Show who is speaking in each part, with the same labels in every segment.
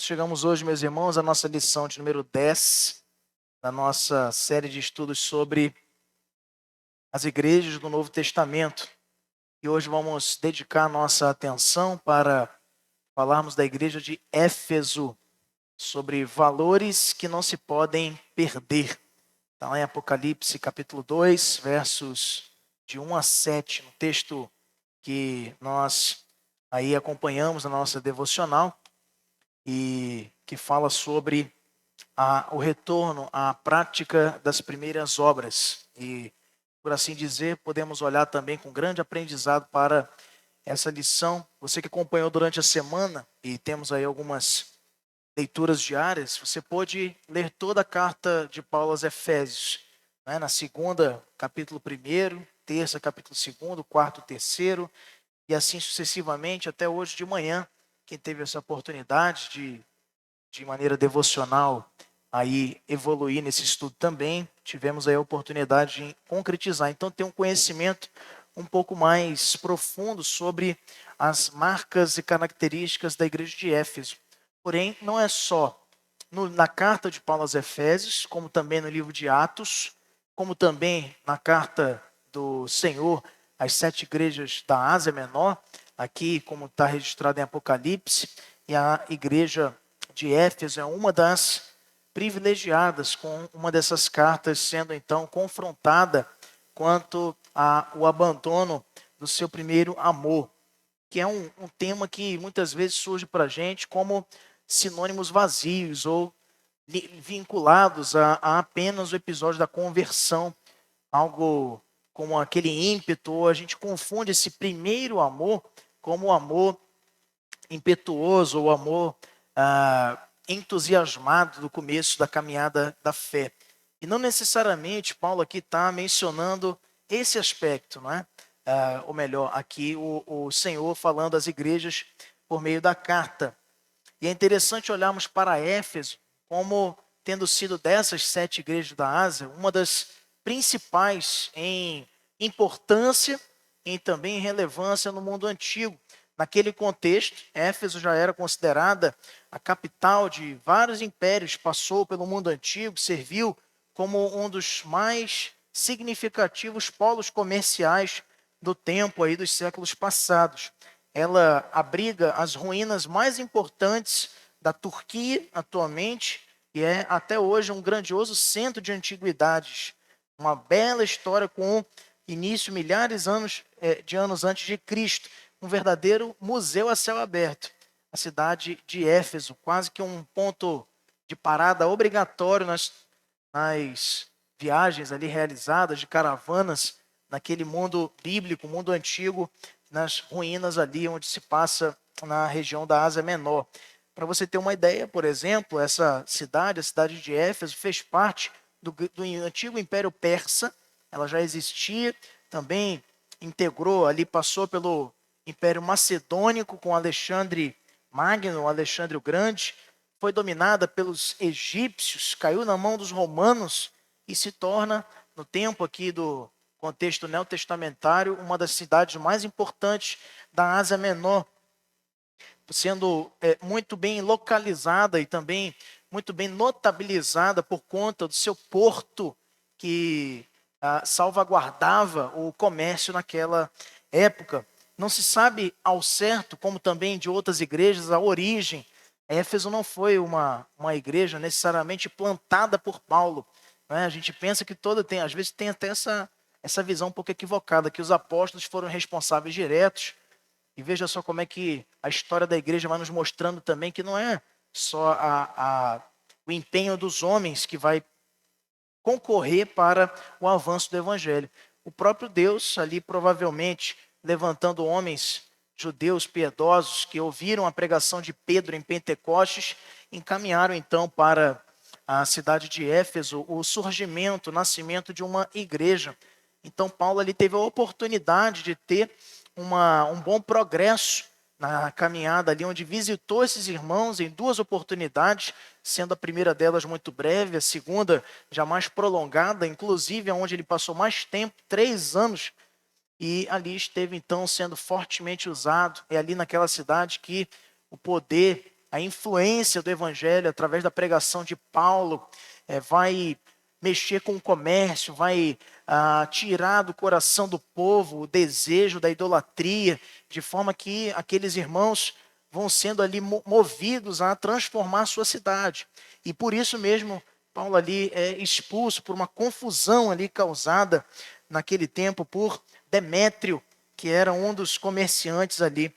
Speaker 1: Chegamos hoje, meus irmãos, à nossa lição de número 10 da nossa série de estudos sobre as igrejas do Novo Testamento. E hoje vamos dedicar nossa atenção para falarmos da igreja de Éfeso, sobre valores que não se podem perder. Está lá em Apocalipse, capítulo 2, versos de 1 a 7, no texto que nós aí acompanhamos na nossa devocional, e que fala sobre o retorno à prática das primeiras obras. E, por assim dizer, podemos olhar também com grande aprendizado para essa lição. Você que acompanhou durante a semana, e temos aí algumas leituras diárias, você pode ler toda a carta de Paulo aos Efésios, né? Na segunda, capítulo 1, terça, capítulo 2, quarto, terceiro, e assim sucessivamente até hoje de manhã. Quem teve essa oportunidade de maneira devocional aí evoluir nesse estudo também, tivemos aí a oportunidade de concretizar. Então, ter um conhecimento um pouco mais profundo sobre as marcas e características da igreja de Éfeso. Porém, não é só na carta de Paulo aos Efésios, como também no livro de Atos, como também na carta do Senhor às 7 igrejas da Ásia Menor, aqui como está registrado em Apocalipse, e a igreja de Éfeso é uma das privilegiadas com uma dessas cartas, sendo então confrontada quanto ao abandono do seu primeiro amor, que é um tema que muitas vezes surge para a gente como sinônimos vazios ou vinculados a apenas o episódio da conversão, algo como aquele ímpeto, ou a gente confunde esse primeiro amor como o amor impetuoso, ou amor entusiasmado do começo da caminhada da fé. E não necessariamente Paulo aqui está mencionando esse aspecto, não é? Ou melhor, aqui o Senhor falando às igrejas por meio da carta. E é interessante olharmos para Éfeso como tendo sido dessas 7 igrejas da Ásia, uma das principais em importância e também em relevância no mundo antigo. Naquele contexto, Éfeso já era considerada a capital de vários impérios, passou pelo mundo antigo, serviu como um dos mais significativos polos comerciais do tempo aí dos séculos passados. Ela abriga as ruínas mais importantes da Turquia atualmente e é até hoje um grandioso centro de antiguidades. Uma bela história com início milhares de anos antes de Cristo. Um verdadeiro museu a céu aberto. A cidade de Éfeso, quase que um ponto de parada obrigatório nas viagens ali realizadas de caravanas naquele mundo bíblico, mundo antigo, nas ruínas ali onde se passa na região da Ásia Menor. Para você ter uma ideia, por exemplo, essa cidade, a cidade de Éfeso, fez parte do antigo Império Persa. Ela já existia, também integrou ali, passou pelo Império Macedônico com Alexandre Magno, Alexandre o Grande, foi dominada pelos egípcios, caiu na mão dos romanos e se torna, no tempo aqui do contexto neotestamentário, uma das cidades mais importantes da Ásia Menor, sendo muito bem localizada e também muito bem notabilizada por conta do seu porto que salvaguardava o comércio naquela época. Não se sabe ao certo, como também de outras igrejas, a origem. Éfeso não foi uma igreja necessariamente plantada por Paulo, né? A gente pensa que às vezes tem até essa visão um pouco equivocada, que os apóstolos foram responsáveis diretos. E veja só como é que a história da igreja vai nos mostrando também que não é só o empenho dos homens que vai concorrer para o avanço do evangelho. O próprio Deus ali provavelmente levantando homens judeus piedosos que ouviram a pregação de Pedro em Pentecostes, encaminharam então para a cidade de Éfeso o surgimento, o nascimento de uma igreja. Então Paulo ali teve a oportunidade de ter um bom progresso na caminhada ali, onde visitou esses irmãos em 2 oportunidades, sendo a primeira delas muito breve, a segunda já mais prolongada, inclusive onde ele passou mais tempo, 3 anos, e ali esteve então sendo fortemente usado. É ali naquela cidade que o poder a influência do evangelho através da pregação de Paulo vai mexer com o comércio, vai tirar do coração do povo o desejo da idolatria, de forma que aqueles irmãos vão sendo ali movidos a transformar sua cidade. E por isso mesmo, Paulo ali é expulso por uma confusão ali causada naquele tempo por Demétrio, que era um dos comerciantes ali.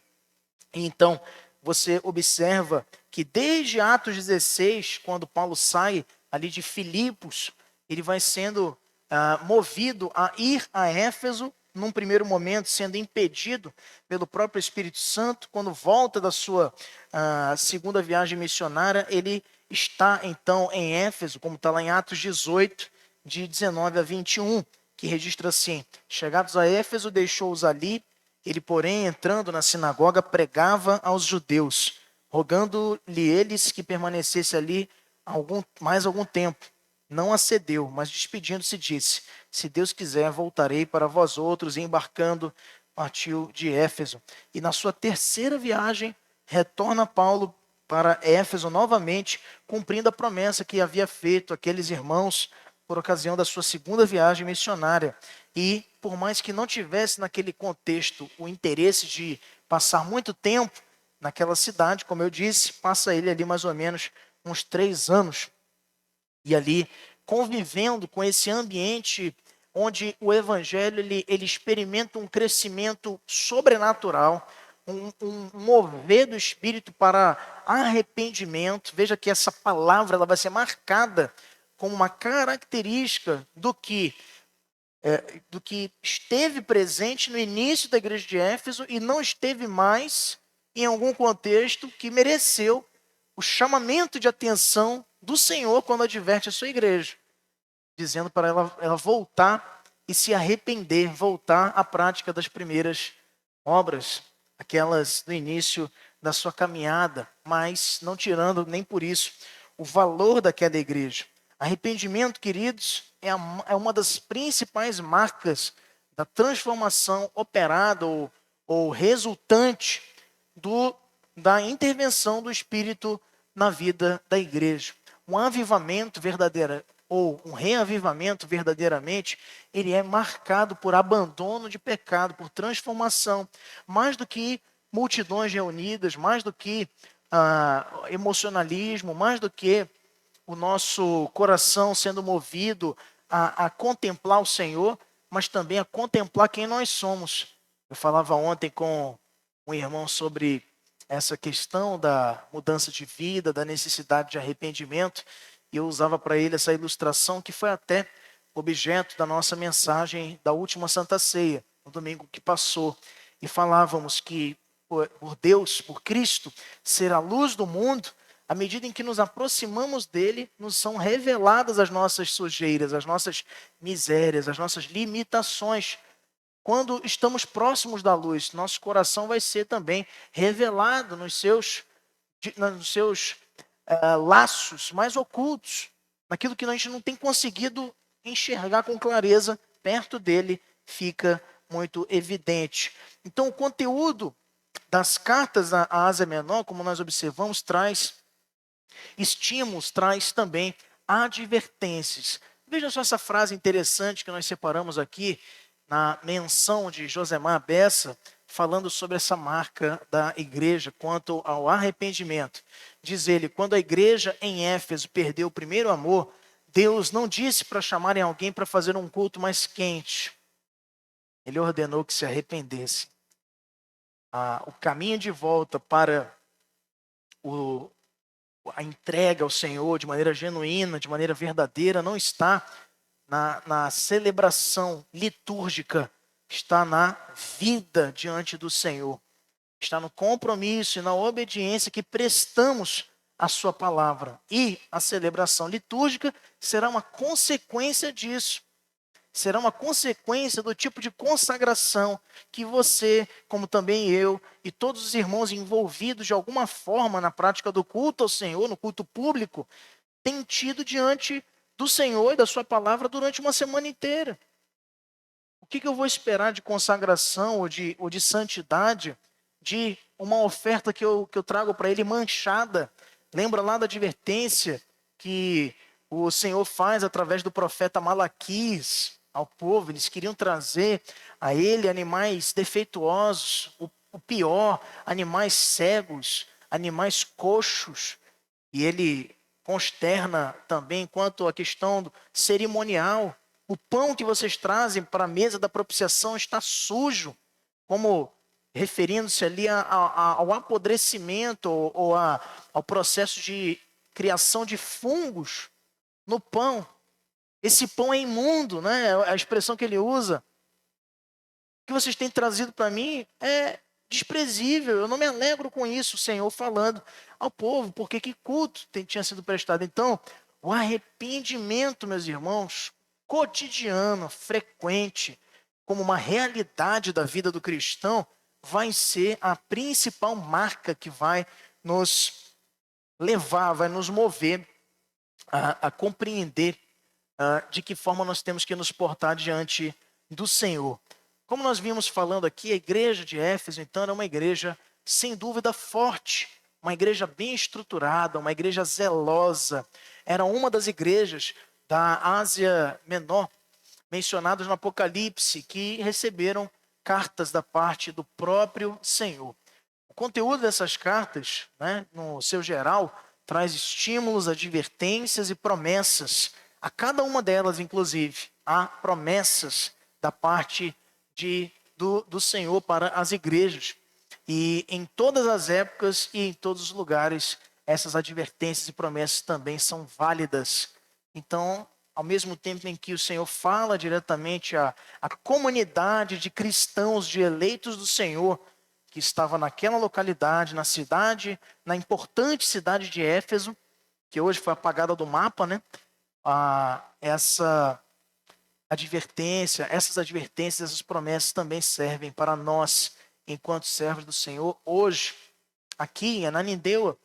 Speaker 1: E então, você observa que desde Atos 16, quando Paulo sai ali de Filipos, ele vai sendo movido a ir a Éfeso, num primeiro momento sendo impedido pelo próprio Espírito Santo. Quando volta da sua segunda viagem missionária, ele está então em Éfeso, como está lá em Atos 18, de 19 a 21, que registra assim: chegados a Éfeso, deixou-os ali. Ele, porém, entrando na sinagoga, pregava aos judeus, rogando-lhe eles que permanecesse ali mais algum tempo. Não acedeu, mas despedindo-se disse: se Deus quiser, voltarei para vós outros. E embarcando, partiu de Éfeso. E na sua terceira viagem, retorna Paulo para Éfeso novamente, cumprindo a promessa que havia feito àqueles irmãos por ocasião da sua segunda viagem missionária. E, por mais que não tivesse naquele contexto o interesse de passar muito tempo naquela cidade, como eu disse, passa ele ali mais ou menos uns 3 anos. E ali, convivendo com esse ambiente onde o evangelho ele experimenta um crescimento sobrenatural, um mover do Espírito para arrependimento. Veja que essa palavra ela vai ser marcada como uma característica do que esteve presente no início da igreja de Éfeso e não esteve mais em algum contexto que mereceu o chamamento de atenção do Senhor quando adverte a sua igreja, dizendo para ela voltar e se arrepender, voltar à prática das primeiras obras, aquelas no início da sua caminhada, mas não tirando nem por isso o valor daquela igreja. Arrependimento, queridos, é uma das principais marcas da transformação operada ou resultante da intervenção do Espírito na vida da igreja. Um avivamento verdadeiro, ou um reavivamento verdadeiramente, ele é marcado por abandono de pecado, por transformação, mais do que multidões reunidas, mais do que emocionalismo, mais do que o nosso coração sendo movido a contemplar o Senhor, mas também a contemplar quem nós somos. Eu falava ontem com um irmão sobre essa questão da mudança de vida, da necessidade de arrependimento, e eu usava para ele essa ilustração que foi até objeto da nossa mensagem da última Santa Ceia, no domingo que passou. E falávamos que por Deus, por Cristo, ser a luz do mundo, à medida em que nos aproximamos dele, nos são reveladas as nossas sujeiras, as nossas misérias, as nossas limitações. Quando estamos próximos da luz, nosso coração vai ser também revelado nos seus laços mais ocultos, naquilo que a gente não tem conseguido enxergar com clareza, perto dele fica muito evidente. Então, o conteúdo das cartas à Ásia Menor, como nós observamos, traz estímulos, traz também advertências. Veja só essa frase interessante que nós separamos aqui na menção de Josemar Bessa, falando sobre essa marca da igreja quanto ao arrependimento. Diz ele: quando a igreja em Éfeso perdeu o primeiro amor, Deus não disse para chamarem alguém para fazer um culto mais quente. Ele ordenou que se arrependesse. O caminho de volta para a entrega ao Senhor de maneira genuína, de maneira verdadeira, não está na celebração litúrgica, está na vida diante do Senhor. Está no compromisso e na obediência que prestamos à sua palavra. E a celebração litúrgica será uma consequência disso. Será uma consequência do tipo de consagração que você, como também eu, e todos os irmãos envolvidos de alguma forma na prática do culto ao Senhor, no culto público, têm tido diante do Senhor e da sua palavra durante uma semana inteira. O que eu vou esperar de consagração ou de santidade, de uma oferta que eu trago para ele manchada. Lembra lá da advertência que o Senhor faz através do profeta Malaquias ao povo? Eles queriam trazer a ele animais defeituosos, o pior, animais cegos, animais coxos. E ele consterna também quanto à questão cerimonial. O pão que vocês trazem para a mesa da propiciação está sujo, como referindo-se ali ao apodrecimento ou ao processo de criação de fungos no pão. Esse pão é imundo, né? A expressão que ele usa. O que vocês têm trazido para mim é desprezível. Eu não me alegro com isso, o Senhor falando ao povo, porque que culto tinha sido prestado. Então, o arrependimento, meus irmãos, cotidiano, frequente, como uma realidade da vida do cristão, vai ser a principal marca que vai nos levar, vai nos mover a compreender de que forma nós temos que nos portar diante do Senhor. Como nós vimos falando aqui, a igreja de Éfeso, então, era uma igreja, sem dúvida, forte, uma igreja bem estruturada, uma igreja zelosa. Era uma das igrejas da Ásia Menor, mencionadas no Apocalipse, que receberam cartas da parte do próprio Senhor. O conteúdo dessas cartas, né, no seu geral, traz estímulos, advertências e promessas. A cada uma delas, inclusive, há promessas da parte do Senhor para as igrejas. E em todas as épocas e em todos os lugares, essas advertências e promessas também são válidas. Então, ao mesmo tempo em que o Senhor fala diretamente à comunidade de cristãos, de eleitos do Senhor, que estava naquela localidade, na cidade, na importante cidade de Éfeso, que hoje foi apagada do mapa, né? Essas advertências, essas promessas também servem para nós, enquanto servos do Senhor, hoje, aqui em Ananindeua,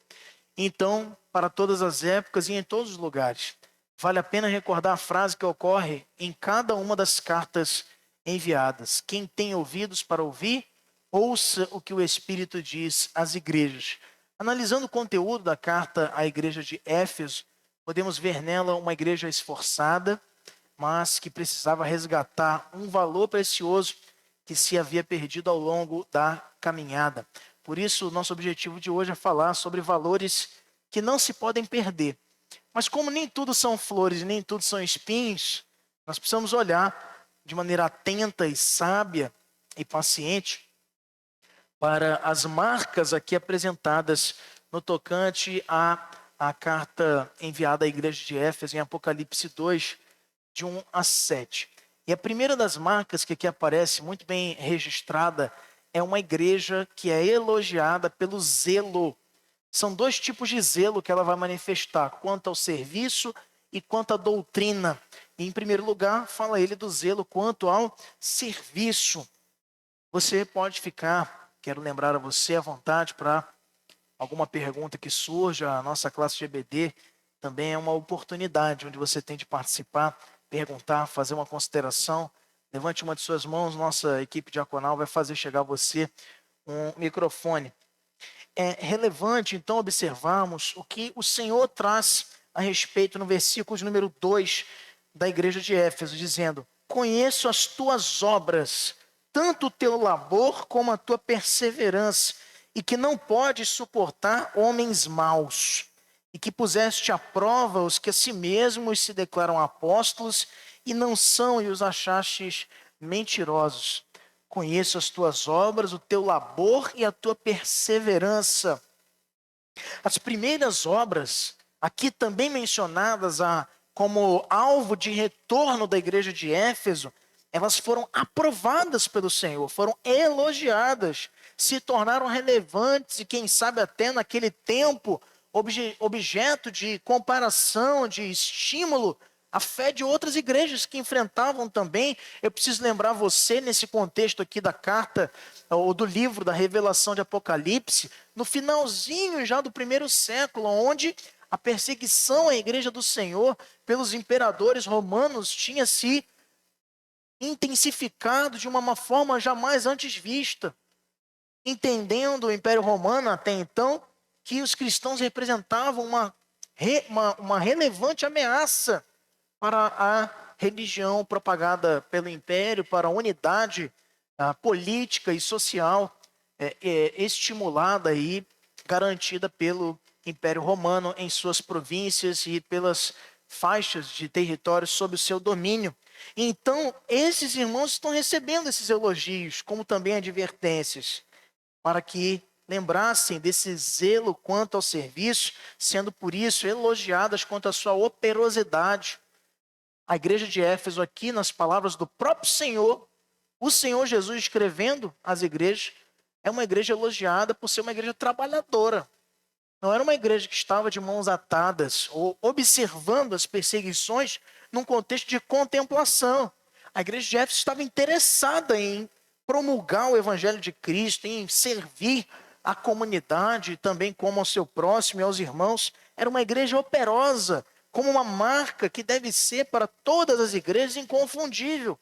Speaker 1: então, para todas as épocas e em todos os lugares. Vale a pena recordar a frase que ocorre em cada uma das cartas enviadas. Quem tem ouvidos para ouvir, ouça o que o Espírito diz às igrejas. Analisando o conteúdo da carta à igreja de Éfeso, podemos ver nela uma igreja esforçada, mas que precisava resgatar um valor precioso que se havia perdido ao longo da caminhada. Por isso, o nosso objetivo de hoje é falar sobre valores que não se podem perder. Mas como nem tudo são flores e nem tudo são espinhos, nós precisamos olhar de maneira atenta e sábia e paciente para as marcas aqui apresentadas no tocante à carta enviada à igreja de Éfeso em Apocalipse 2, de 1 a 7. E a primeira das marcas que aqui aparece, muito bem registrada, é uma igreja que é elogiada pelo zelo. São dois tipos de zelo que ela vai manifestar, quanto ao serviço e quanto à doutrina. E, em primeiro lugar, fala ele do zelo quanto ao serviço. Você pode ficar, quero lembrar a você, à vontade para alguma pergunta que surja. A nossa classe de EBD também é uma oportunidade onde você tem de participar, perguntar, fazer uma consideração. Levante uma de suas mãos, nossa equipe diaconal vai fazer chegar a você um microfone. É relevante, então, observarmos o que o Senhor traz a respeito no versículo de número 2 da igreja de Éfeso, dizendo: conheço as tuas obras, tanto o teu labor como a tua perseverança, e que não podes suportar homens maus, e que puseste à prova os que a si mesmos se declaram apóstolos e não são, e os achastes mentirosos. Conheço as tuas obras, o teu labor e a tua perseverança. As primeiras obras, aqui também mencionadas como alvo de retorno da igreja de Éfeso, elas foram aprovadas pelo Senhor, foram elogiadas, se tornaram relevantes e, quem sabe, até naquele tempo, objeto de comparação, de estímulo a fé de outras igrejas que enfrentavam também. Eu preciso lembrar você, nesse contexto aqui da carta, ou do livro da Revelação de Apocalipse, no finalzinho já do primeiro século, onde a perseguição à igreja do Senhor pelos imperadores romanos tinha se intensificado de uma forma jamais antes vista. entendendo o Império Romano até então que os cristãos representavam uma relevante ameaça para a religião propagada pelo Império, para a unidade política e social estimulada e garantida pelo Império Romano em suas províncias e pelas faixas de território sob o seu domínio. Então, esses irmãos estão recebendo esses elogios, como também advertências, para que lembrassem desse zelo quanto ao serviço, sendo por isso elogiadas quanto à sua operosidade. A igreja de Éfeso aqui, nas palavras do próprio Senhor, o Senhor Jesus escrevendo às igrejas, é uma igreja elogiada por ser uma igreja trabalhadora. Não era uma igreja que estava de mãos atadas ou observando as perseguições num contexto de contemplação. A igreja de Éfeso estava interessada em promulgar o evangelho de Cristo, em servir a comunidade, também como ao seu próximo e aos irmãos. Era uma igreja operosa, como uma marca que deve ser para todas as igrejas inconfundível.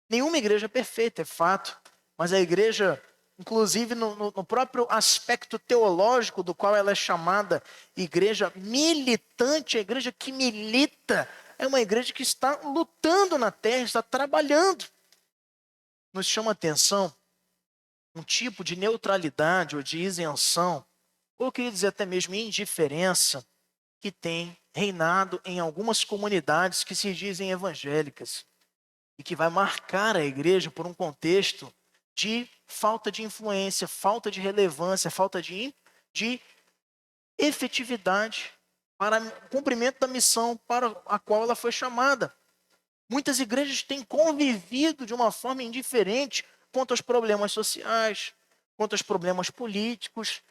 Speaker 1: Nenhuma igreja é perfeita, é fato, mas a igreja, inclusive no próprio aspecto teológico do qual ela é chamada igreja militante, a igreja que milita, é uma igreja que está lutando na terra, está trabalhando. Nos chama a atenção um tipo de neutralidade ou de isenção, ou eu queria dizer até mesmo indiferença, que tem reinado em algumas comunidades que se dizem evangélicas e que vai marcar a igreja por um contexto de falta de influência, falta de relevância, falta de efetividade para o cumprimento da missão para a qual ela foi chamada. Muitas igrejas têm convivido de uma forma indiferente quanto aos problemas sociais, quanto aos problemas políticos,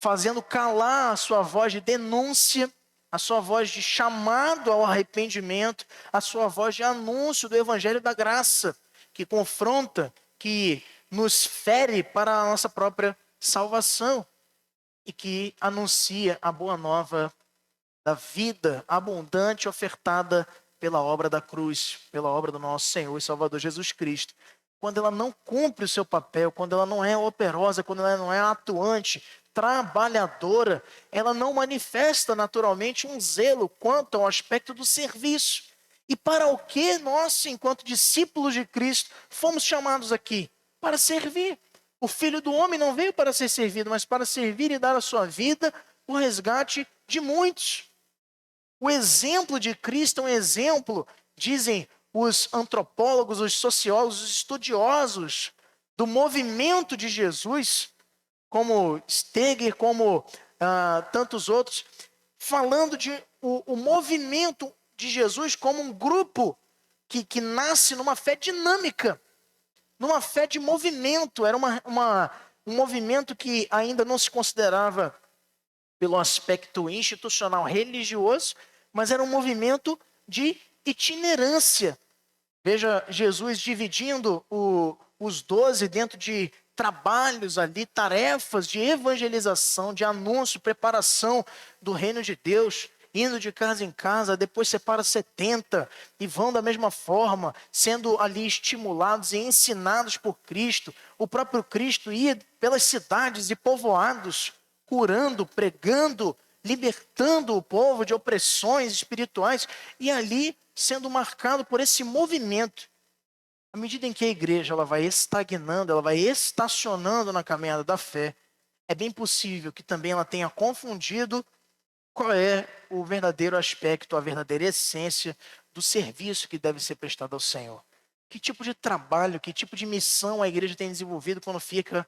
Speaker 1: fazendo calar a sua voz de denúncia, a sua voz de chamado ao arrependimento, a sua voz de anúncio do evangelho da graça, que confronta, que nos fere para a nossa própria salvação e que anuncia a boa nova da vida abundante ofertada pela obra da cruz, pela obra do nosso Senhor e Salvador Jesus Cristo. Quando ela não cumpre o seu papel, quando ela não é operosa, quando ela não é atuante, trabalhadora, ela não manifesta naturalmente um zelo quanto ao aspecto do serviço. E para o que nós, enquanto discípulos de Cristo, fomos chamados aqui? Para servir. O Filho do Homem não veio para ser servido, mas para servir e dar a sua vida por resgate de muitos. O exemplo de Cristo é um exemplo, dizem os antropólogos, os sociólogos, os estudiosos do movimento de Jesus, como Steger, como tantos outros, falando de o movimento de Jesus como um grupo que nasce numa fé dinâmica, numa fé de movimento. Era um movimento que ainda não se considerava pelo aspecto institucional religioso, mas era um movimento de itinerância. Veja Jesus dividindo os 12 dentro de trabalhos ali, tarefas de evangelização, de anúncio, preparação do reino de Deus, indo de casa em casa, depois separa 70 e vão da mesma forma, sendo ali estimulados e ensinados por Cristo. O próprio Cristo ia pelas cidades e povoados, curando, pregando, libertando o povo de opressões espirituais, e ali sendo marcado por esse movimento. À medida em que a igreja ela vai estagnando, ela vai estacionando na caminhada da fé, é bem possível que também ela tenha confundido qual é o verdadeiro aspecto, a verdadeira essência do serviço que deve ser prestado ao Senhor. Que tipo de trabalho, que tipo de missão a igreja tem desenvolvido quando fica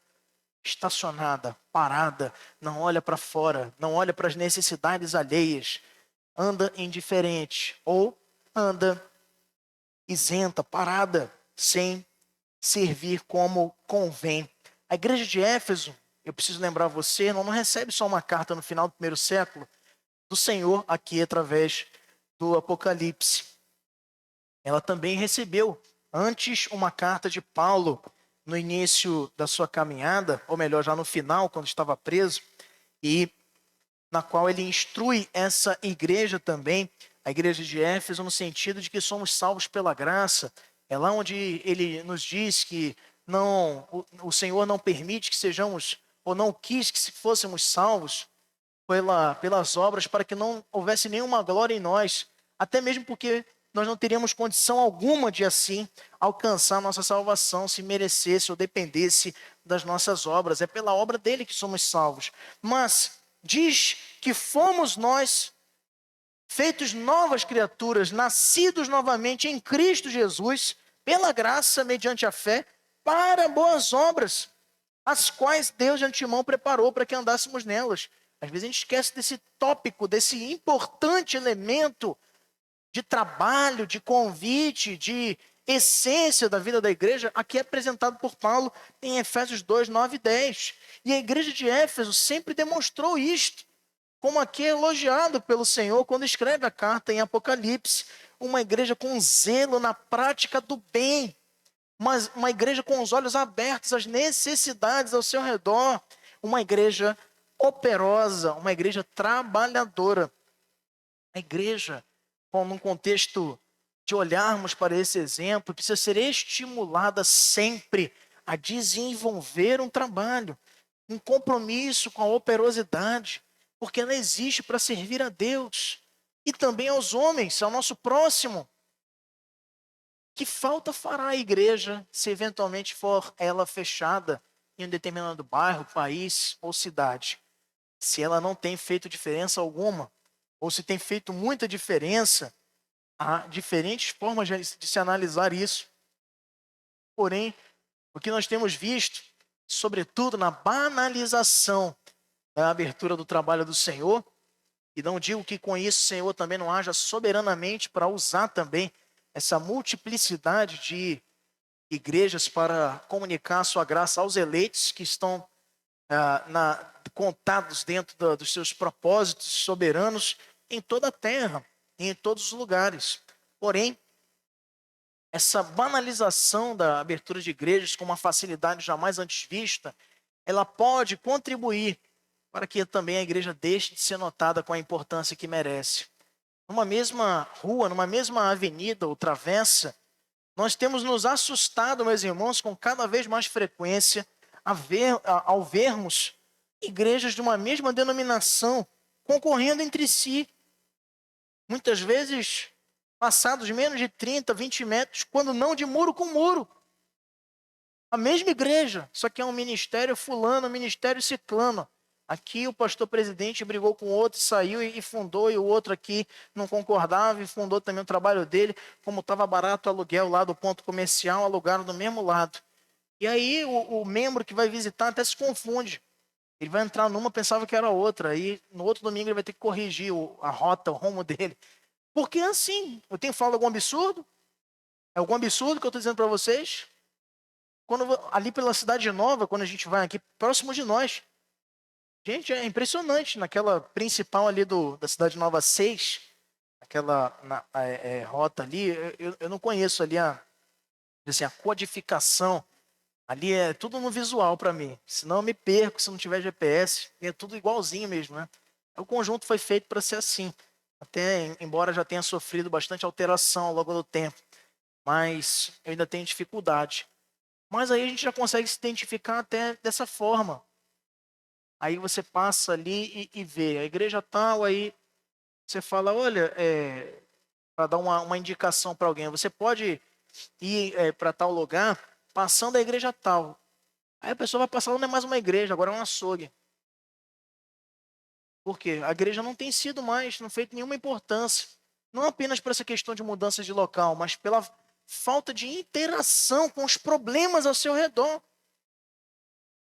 Speaker 1: estacionada, parada, não olha para fora, não olha para as necessidades alheias, anda indiferente ou anda isenta, parada, sem servir como convém. A igreja de Éfeso, eu preciso lembrar você, não recebe só uma carta no final do primeiro século do Senhor aqui através do Apocalipse. Ela também recebeu antes uma carta de Paulo no início da sua caminhada, ou melhor, já no final, quando estava preso, e na qual ele instrui essa igreja também, a igreja de Éfeso, no sentido de que somos salvos pela graça. É lá onde ele nos diz que o Senhor não permite que sejamos, ou não quis que fôssemos salvos pelas obras, para que não houvesse nenhuma glória em nós, até mesmo porque nós não teríamos condição alguma de assim alcançar nossa salvação se merecesse ou dependesse das nossas obras. É pela obra dele que somos salvos. Mas diz que fomos nós feitos novas criaturas, nascidos novamente em Cristo Jesus, pela graça, mediante a fé, para boas obras, as quais Deus de antemão preparou para que andássemos nelas. Às vezes a gente esquece desse tópico, desse importante elemento de trabalho, de convite, de essência da vida da igreja, aqui é apresentado por Paulo em Efésios 2, 9 e 10. E a igreja de Éfeso sempre demonstrou isto, como aqui é elogiado pelo Senhor quando escreve a carta em Apocalipse. Uma igreja com zelo na prática do bem, uma igreja com os olhos abertos às necessidades ao seu redor, uma igreja operosa, uma igreja trabalhadora. A igreja, num contexto de olharmos para esse exemplo, precisa ser estimulada sempre a desenvolver um trabalho, um compromisso com a operosidade, porque ela existe para servir a Deus e também aos homens, ao nosso próximo. Que falta fará a igreja se eventualmente for ela fechada em um determinado bairro, país ou cidade? Se ela não tem feito diferença alguma, ou se tem feito muita diferença, há diferentes formas de se analisar isso. Porém, o que nós temos visto, sobretudo na banalização da abertura do trabalho do Senhor, e não digo que com isso o Senhor também não haja soberanamente para usar também essa multiplicidade de igrejas para comunicar a sua graça aos eleitos que estão contados dentro dos seus propósitos soberanos em toda a terra, em todos os lugares. Porém, essa banalização da abertura de igrejas com uma facilidade jamais antes vista, ela pode contribuir para que também a igreja deixe de ser notada com a importância que merece. Numa mesma rua, numa mesma avenida ou travessa, nós temos nos assustado, meus irmãos, com cada vez mais frequência, ao vermos igrejas de uma mesma denominação concorrendo entre si. Muitas vezes, passados menos de 30, 20 metros, quando não de muro com muro. A mesma igreja, só que é um ministério fulano, um ministério ciclano. Aqui o pastor presidente brigou com o outro, saiu e fundou, e o outro aqui não concordava e fundou também o trabalho dele. Como estava barato o aluguel lá do ponto comercial, alugaram do mesmo lado. E aí o membro que vai visitar até se confunde. Ele vai entrar numa, pensava que era outra. Aí no outro domingo ele vai ter que corrigir a rota, o rumo dele. Porque é assim. Eu tenho falado algum absurdo? É algum absurdo que eu estou dizendo para vocês? Ali pela Cidade Nova, quando a gente vai aqui, próximo de nós. Gente, é impressionante. Naquela principal ali da Cidade Nova 6, aquela rota ali, eu não conheço ali assim, a codificação. Ali é tudo no visual para mim. Senão eu me perco se não tiver GPS. É tudo igualzinho mesmo, né? O conjunto foi feito para ser assim. Até, embora já tenha sofrido bastante alteração ao longo do tempo. Mas eu ainda tenho dificuldade. Mas aí a gente já consegue se identificar até dessa forma. Aí você passa ali e vê a igreja tal, aí você fala, olha, para dar uma indicação para alguém, você pode ir para tal lugar passando a igreja tal. Aí a pessoa vai passar, não é mais uma igreja, agora é um açougue. Por quê? A igreja não tem sido mais, não feito nenhuma importância. Não apenas por essa questão de mudança de local, mas pela falta de interação com os problemas ao seu redor.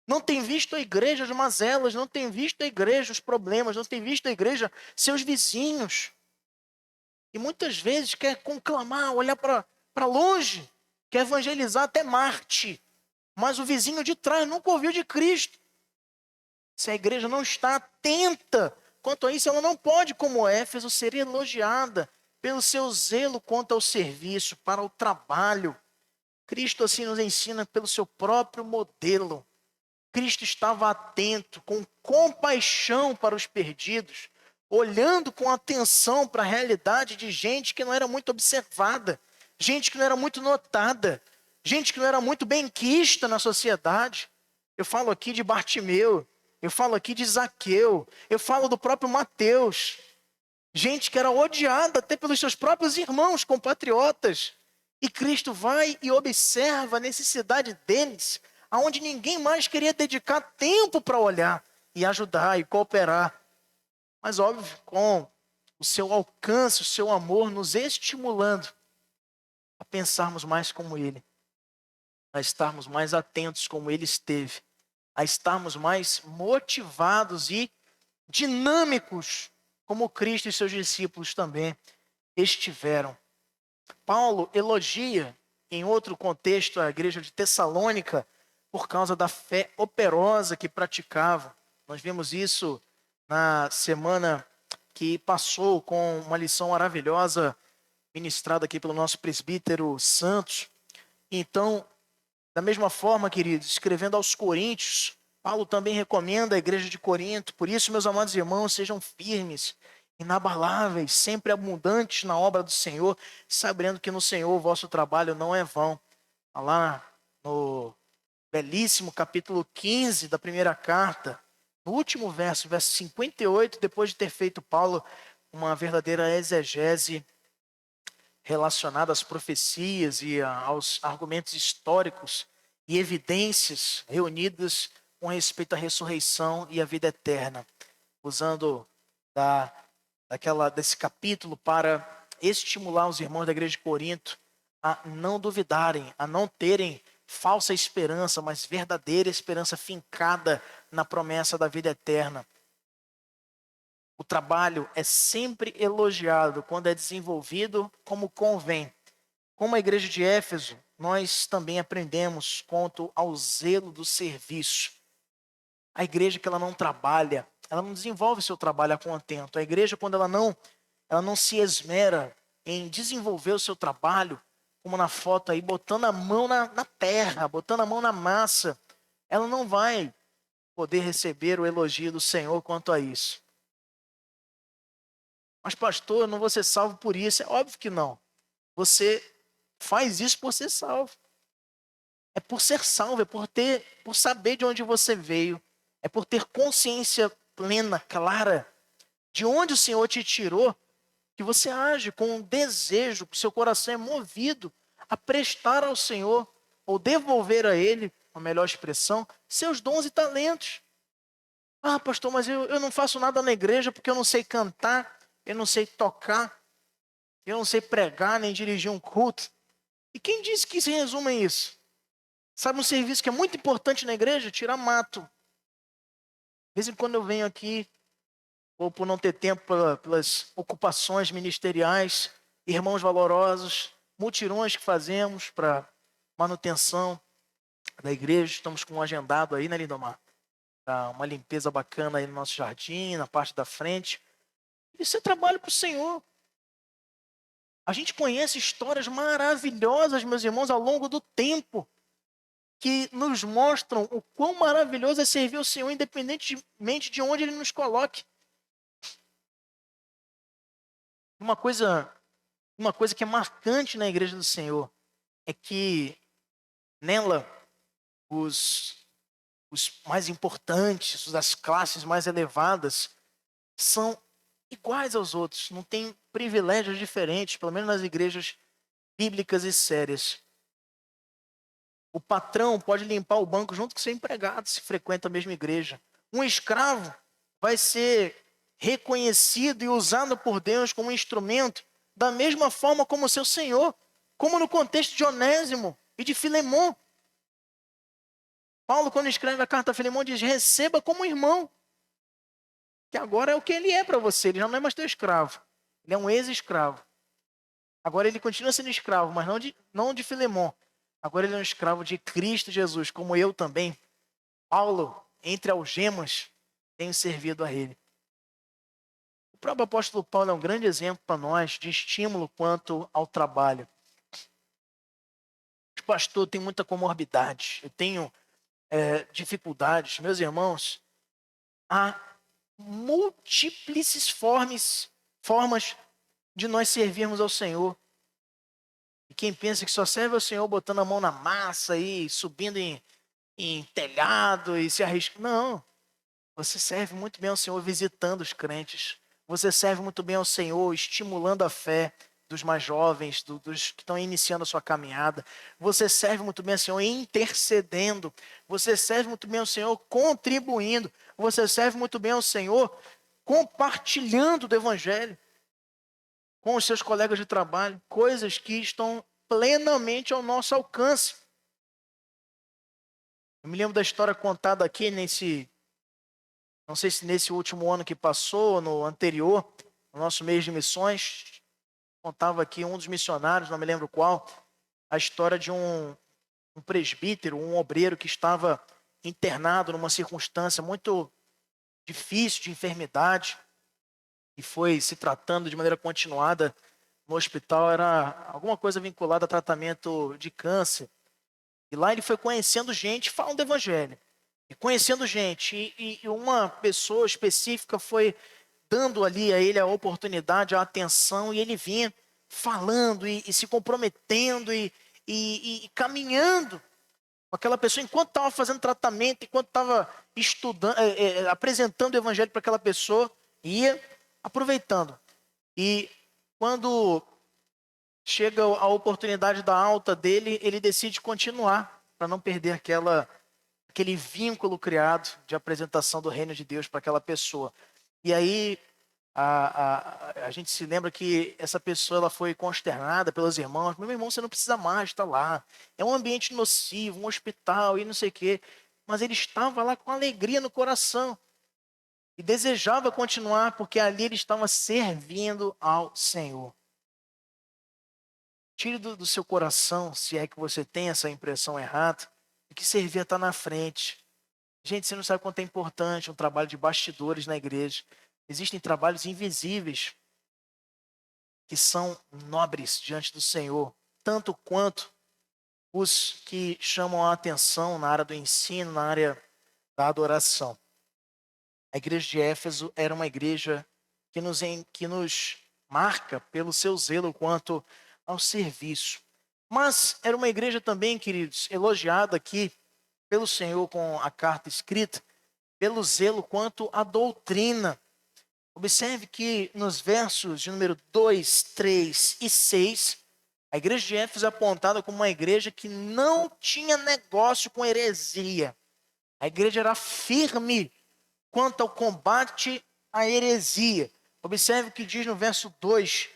Speaker 1: Não tem visto a igreja as mazelas, não tem visto a igreja os problemas, não tem visto a igreja seus vizinhos. E muitas vezes quer conclamar, olhar para longe, quer evangelizar até Marte. Mas o vizinho de trás nunca ouviu de Cristo. Se a igreja não está atenta quanto a isso, ela não pode, como Éfeso, ser elogiada pelo seu zelo quanto ao serviço, para o trabalho. Cristo assim nos ensina pelo seu próprio modelo. Cristo estava atento, com compaixão para os perdidos, olhando com atenção para a realidade de gente que não era muito observada, gente que não era muito notada, gente que não era muito benquista na sociedade. Eu falo aqui de Bartimeu, eu falo aqui de Zaqueu, eu falo do próprio Mateus. Gente que era odiada até pelos seus próprios irmãos, compatriotas. E Cristo vai e observa a necessidade deles, aonde ninguém mais queria dedicar tempo para olhar e ajudar e cooperar. Mas óbvio, com o seu alcance, o seu amor nos estimulando a pensarmos mais como Ele, a estarmos mais atentos como Ele esteve, a estarmos mais motivados e dinâmicos como Cristo e seus discípulos também estiveram. Paulo elogia, em outro contexto, a igreja de Tessalônica por causa da fé operosa que praticavam. Nós vimos isso na semana que passou com uma lição maravilhosa ministrada aqui pelo nosso presbítero Santos. Então, da mesma forma, queridos, escrevendo aos Coríntios, Paulo também recomenda a igreja de Corinto. Por isso, meus amados irmãos, sejam firmes, inabaláveis, sempre abundantes na obra do Senhor, sabendo que no Senhor o vosso trabalho não é vão. Lá no belíssimo capítulo 15 da primeira carta, no último verso, verso 58, depois de ter feito Paulo uma verdadeira exegese relacionada às profecias e aos argumentos históricos e evidências reunidas com respeito à ressurreição e à vida eterna, usando desse capítulo para estimular os irmãos da igreja de Corinto a não duvidarem, a não terem falsa esperança, mas verdadeira esperança fincada na promessa da vida eterna. O trabalho é sempre elogiado quando é desenvolvido como convém. Como a igreja de Éfeso, nós também aprendemos quanto ao zelo do serviço. A igreja que ela não trabalha, ela não desenvolve seu trabalho a contento. A igreja, quando ela não se esmera em desenvolver o seu trabalho, como na foto aí, botando a mão na terra, botando a mão na massa, ela não vai poder receber o elogio do Senhor quanto a isso. Mas pastor, eu não vou ser salvo por isso. É óbvio que não. Você faz isso por ser salvo. É por ser salvo, é por saber de onde você veio. É por ter consciência plena, clara, de onde o Senhor te tirou, que você age com um desejo, que seu coração é movido a prestar ao Senhor, ou devolver a Ele, a melhor expressão, seus dons e talentos. Ah, pastor, mas eu não faço nada na igreja porque eu não sei cantar, eu não sei tocar, eu não sei pregar nem dirigir um culto. E quem disse que se resume a isso? Sabe um serviço que é muito importante na igreja? Tirar mato. De vez em quando eu venho aqui, ou por não ter tempo pelas ocupações ministeriais, irmãos valorosos, mutirões que fazemos para manutenção da igreja. Estamos com um agendado aí, né, Lindomar? Uma limpeza bacana aí no nosso jardim, na parte da frente. Isso é trabalho para o Senhor. A gente conhece histórias maravilhosas, meus irmãos, ao longo do tempo, que nos mostram o quão maravilhoso é servir o Senhor, independentemente de onde Ele nos coloque. Uma coisa que é marcante na igreja do Senhor é que nela os mais importantes, das classes mais elevadas, são iguais aos outros, não tem privilégios diferentes, pelo menos nas igrejas bíblicas e sérias. O patrão pode limpar o banco junto com seu empregado, se frequenta a mesma igreja. Um escravo vai ser reconhecido e usado por Deus como um instrumento da mesma forma como seu senhor, como no contexto de Onésimo e de Filemon. Paulo, quando escreve a carta a Filemon, diz: receba como um irmão, que agora é o que ele é para você, ele já não é mais teu escravo, ele é um ex-escravo. Agora ele continua sendo escravo, mas não de Filemon. Agora ele é um escravo de Cristo Jesus, como eu também. Paulo, entre algemas, tenho servido a ele. O próprio apóstolo Paulo é um grande exemplo para nós de estímulo quanto ao trabalho. Pastor, eu tenho muita comorbidade, eu tenho dificuldades. Meus irmãos, há múltiplas formas de nós servirmos ao Senhor. E quem pensa que só serve ao Senhor botando a mão na massa e subindo em telhado e se arriscando. Não, você serve muito bem ao Senhor visitando os crentes. Você serve muito bem ao Senhor estimulando a fé dos mais jovens, dos que estão iniciando a sua caminhada. Você serve muito bem ao Senhor intercedendo. Você serve muito bem ao Senhor contribuindo. Você serve muito bem ao Senhor compartilhando do Evangelho com os seus colegas de trabalho, coisas que estão plenamente ao nosso alcance. Eu me lembro da história contada aqui não sei se nesse último ano que passou, ou no anterior, no nosso mês de missões, contava aqui um dos missionários, não me lembro qual, a história de um presbítero, um obreiro que estava internado numa circunstância muito difícil de enfermidade e foi se tratando de maneira continuada no hospital, era alguma coisa vinculada a tratamento de câncer. E lá ele foi conhecendo gente falando do evangelho. E conhecendo gente. E uma pessoa específica foi dando ali a ele a oportunidade, a atenção, e ele vinha falando e se comprometendo e caminhando com aquela pessoa enquanto estava fazendo tratamento, enquanto estava estudando, apresentando o evangelho para aquela pessoa, ia aproveitando. E quando chega a oportunidade da alta dele, ele decide continuar para não perder aquele vínculo criado de apresentação do reino de Deus para aquela pessoa. E aí a gente se lembra que essa pessoa ela foi consternada pelos irmãos. Meu irmão, você não precisa mais estar lá. É um ambiente nocivo, um hospital e não sei o quê. Mas ele estava lá com alegria no coração. E desejava continuar porque ali ele estava servindo ao Senhor. Tire do seu coração, se é que você tem essa impressão errada, de que servir está na frente. Gente, você não sabe quanto é importante um trabalho de bastidores na igreja. Existem trabalhos invisíveis que são nobres diante do Senhor, tanto quanto os que chamam a atenção na área do ensino, na área da adoração. A igreja de Éfeso era uma igreja que nos marca pelo seu zelo quanto ao serviço. Mas era uma igreja também, queridos, elogiada aqui pelo Senhor com a carta escrita, pelo zelo quanto à doutrina. Observe que nos versos de número 2, 3 e 6, a igreja de Éfeso é apontada como uma igreja que não tinha negócio com heresia. A igreja era firme quanto ao combate à heresia. Observe o que diz no verso 2,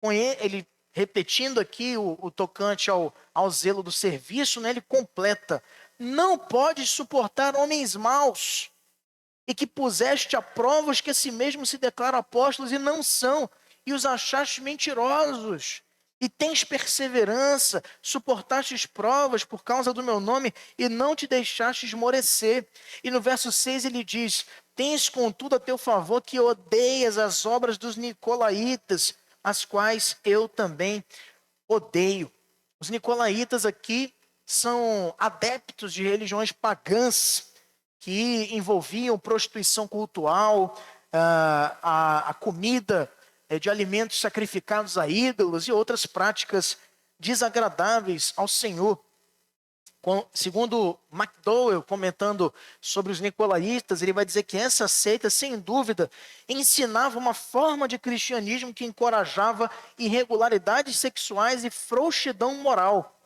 Speaker 1: com ele repetindo aqui o tocante ao zelo do serviço, né, ele completa: não pode suportar homens maus, e que puseste a prova os que a si mesmos se declaram apóstolos e não são, e os achaste mentirosos. E tens perseverança, suportastes provas por causa do meu nome e não te deixaste esmorecer. E no verso 6 ele diz: tens contudo a teu favor que odeias as obras dos nicolaítas, as quais eu também odeio. Os nicolaítas aqui são adeptos de religiões pagãs que envolviam prostituição cultual, a comida de alimentos sacrificados a ídolos e outras práticas desagradáveis ao Senhor. Segundo McDowell, comentando sobre os nicolaítas, ele vai dizer que essa seita, sem dúvida, ensinava uma forma de cristianismo que encorajava irregularidades sexuais e frouxidão moral.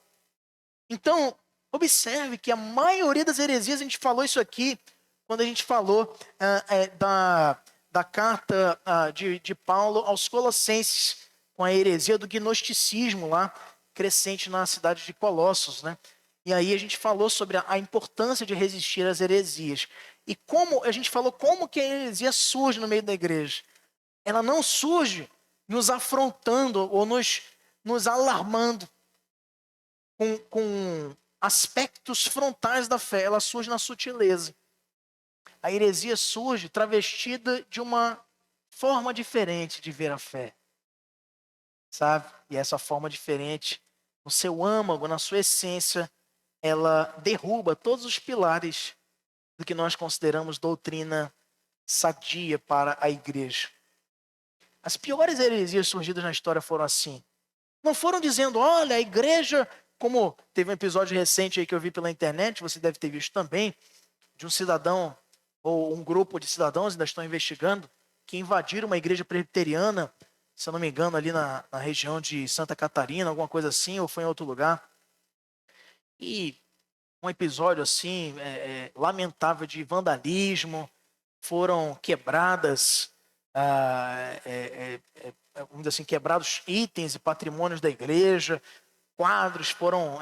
Speaker 1: Então, observe que a maioria das heresias, a gente falou isso aqui, quando a gente falou da carta de Paulo aos Colossenses, com a heresia do gnosticismo lá, crescente na cidade de Colossos, né? E aí a gente falou sobre a importância de resistir às heresias. E como a gente falou como que a heresia surge no meio da igreja. Ela não surge nos afrontando ou nos alarmando com aspectos frontais da fé. Ela surge na sutileza. A heresia surge travestida de uma forma diferente de ver a fé. Sabe? E essa forma diferente, no seu âmago, na sua essência, ela derruba todos os pilares do que nós consideramos doutrina sadia para a igreja. As piores heresias surgidas na história foram assim. Não foram dizendo, olha, a igreja, como teve um episódio recente aí que eu vi pela internet, você deve ter visto também, de um cidadão, ou um grupo de cidadãos, ainda estão investigando, que invadiram uma igreja presbiteriana, se eu não me engano, ali na região de Santa Catarina, alguma coisa assim, ou foi em outro lugar. E um episódio assim, lamentável de vandalismo, foram quebradas, vamos dizer assim, quebrados itens e patrimônios da igreja, quadros foram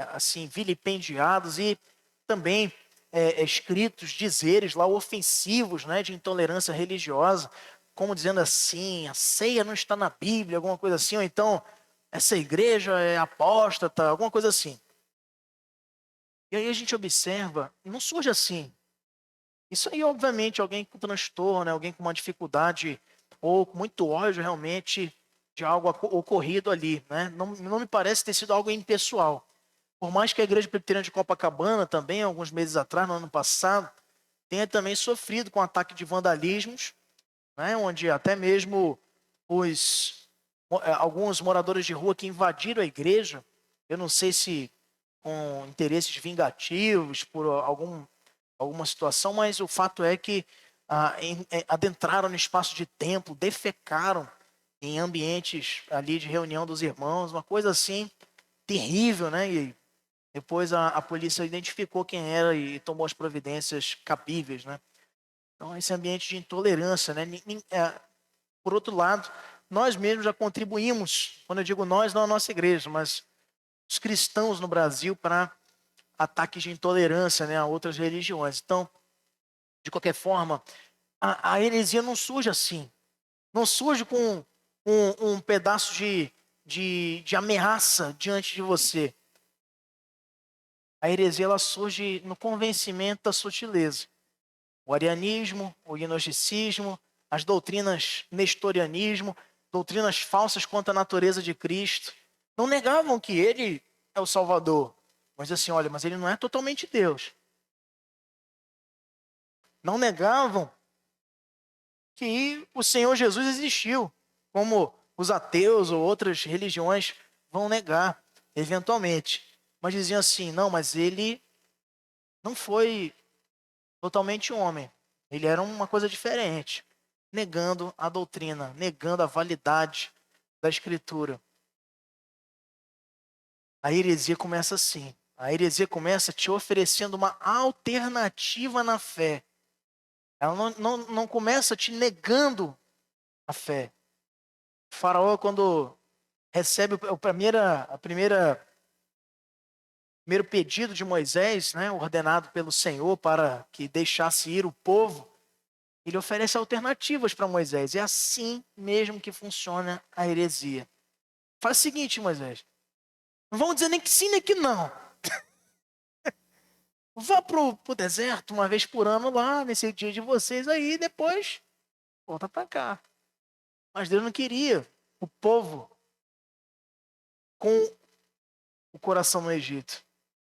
Speaker 1: assim vilipendiados e também escritos dizeres lá ofensivos, né, de intolerância religiosa, como dizendo assim, a ceia não está na Bíblia, alguma coisa assim, ou então essa igreja é apóstata, alguma coisa assim. E aí a gente observa, não surge assim. Isso aí, obviamente, alguém com transtorno, né, alguém com uma dificuldade ou com muito ódio realmente de algo ocorrido ali, né? Não me parece ter sido algo impessoal. Por mais que a Igreja Presbiteriana de Copacabana também, alguns meses atrás, no ano passado, tenha também sofrido com ataque de vandalismos, né, onde até mesmo alguns moradores de rua que invadiram a igreja, eu não sei se com interesses vingativos, por alguma situação, mas o fato é que adentraram no espaço de templo, defecaram em ambientes ali de reunião dos irmãos, uma coisa assim terrível, né? E depois a polícia identificou quem era e tomou as providências cabíveis, né? Então, esse ambiente de intolerância, né? Por outro lado, nós mesmos já contribuímos, quando eu digo nós, não a nossa igreja, mas os cristãos no Brasil para ataques de intolerância, né, a outras religiões. Então, de qualquer forma, a heresia não surge assim. Não surge com um pedaço de ameaça diante de você. A heresia ela surge no convencimento da sutileza. O arianismo, o gnosticismo, as doutrinas nestorianismo, doutrinas falsas quanto à natureza de Cristo, não negavam que ele é o Salvador. Mas assim, olha, mas ele não é totalmente Deus. Não negavam que o Senhor Jesus existiu, como os ateus ou outras religiões vão negar, eventualmente. Mas diziam assim, não, mas ele não foi totalmente homem. Ele era uma coisa diferente, negando a doutrina, negando a validade da Escritura. A heresia começa assim. A heresia começa te oferecendo uma alternativa na fé. Ela não começa te negando a fé. O faraó, quando recebe primeiro pedido de Moisés, né, ordenado pelo Senhor para que deixasse ir o povo, ele oferece alternativas para Moisés. É assim mesmo que funciona a heresia. Faz o seguinte, Moisés. Não vamos dizer nem que sim, nem que não. Vá pro deserto uma vez por ano lá, nesse dia de vocês aí, depois volta para cá. Mas Deus não queria o povo com o coração no Egito.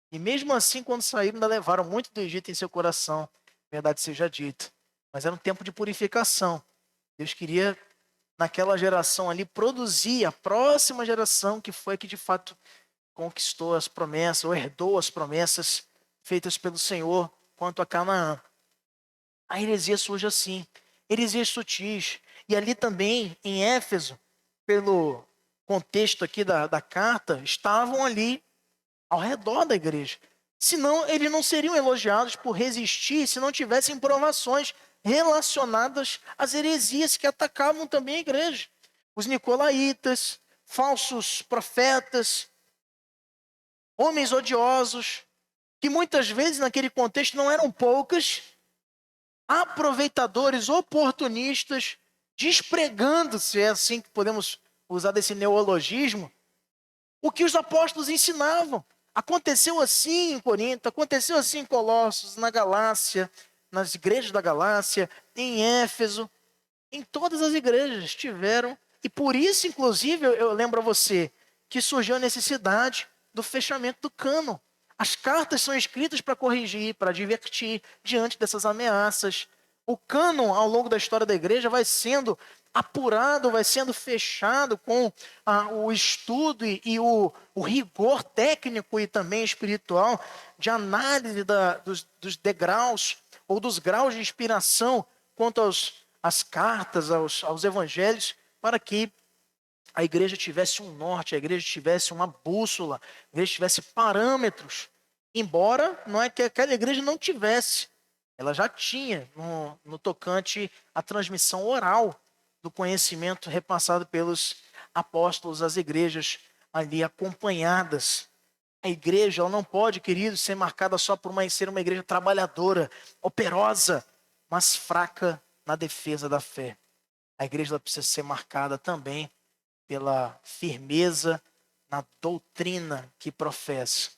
Speaker 1: E mesmo assim, quando saíram, ainda levaram muito do Egito em seu coração, verdade seja dita. Mas era um tempo de purificação. Deus queria, naquela geração ali, produzir a próxima geração que foi a que de fato conquistou as promessas, ou herdou as promessas feitas pelo Senhor quanto a Canaã. A heresia surge assim, heresias sutis. E ali também, em Éfeso, pelo contexto aqui da carta, estavam ali ao redor da igreja. Senão, eles não seriam elogiados por resistir se não tivessem provações relacionadas às heresias que atacavam também a igreja. Os nicolaítas, falsos profetas, homens odiosos, que muitas vezes naquele contexto não eram poucas, aproveitadores, oportunistas, despregando, se é assim que podemos usar desse neologismo, o que os apóstolos ensinavam. Aconteceu assim em Corinto, aconteceu assim em Colossos, na Galácia, nas igrejas da Galácia, em Éfeso, em todas as igrejas tiveram, e por isso, inclusive, eu lembro a você, que surgiu a necessidade do fechamento do cânon. As cartas são escritas para corrigir, para advertir diante dessas ameaças. O cânon, ao longo da história da igreja, vai sendo apurado, vai sendo fechado com o estudo e o rigor técnico e também espiritual de análise dos degraus ou dos graus de inspiração quanto às cartas, aos evangelhos, para que a igreja tivesse um norte, a igreja tivesse uma bússola, a igreja tivesse parâmetros. Embora não é que aquela igreja não tivesse, ela já tinha no tocante à transmissão oral do conhecimento repassado pelos apóstolos às igrejas ali acompanhadas. A igreja ela não pode, queridos, ser marcada só por ser uma igreja trabalhadora, operosa, mas fraca na defesa da fé. A igreja ela precisa ser marcada também pela firmeza na doutrina que professa.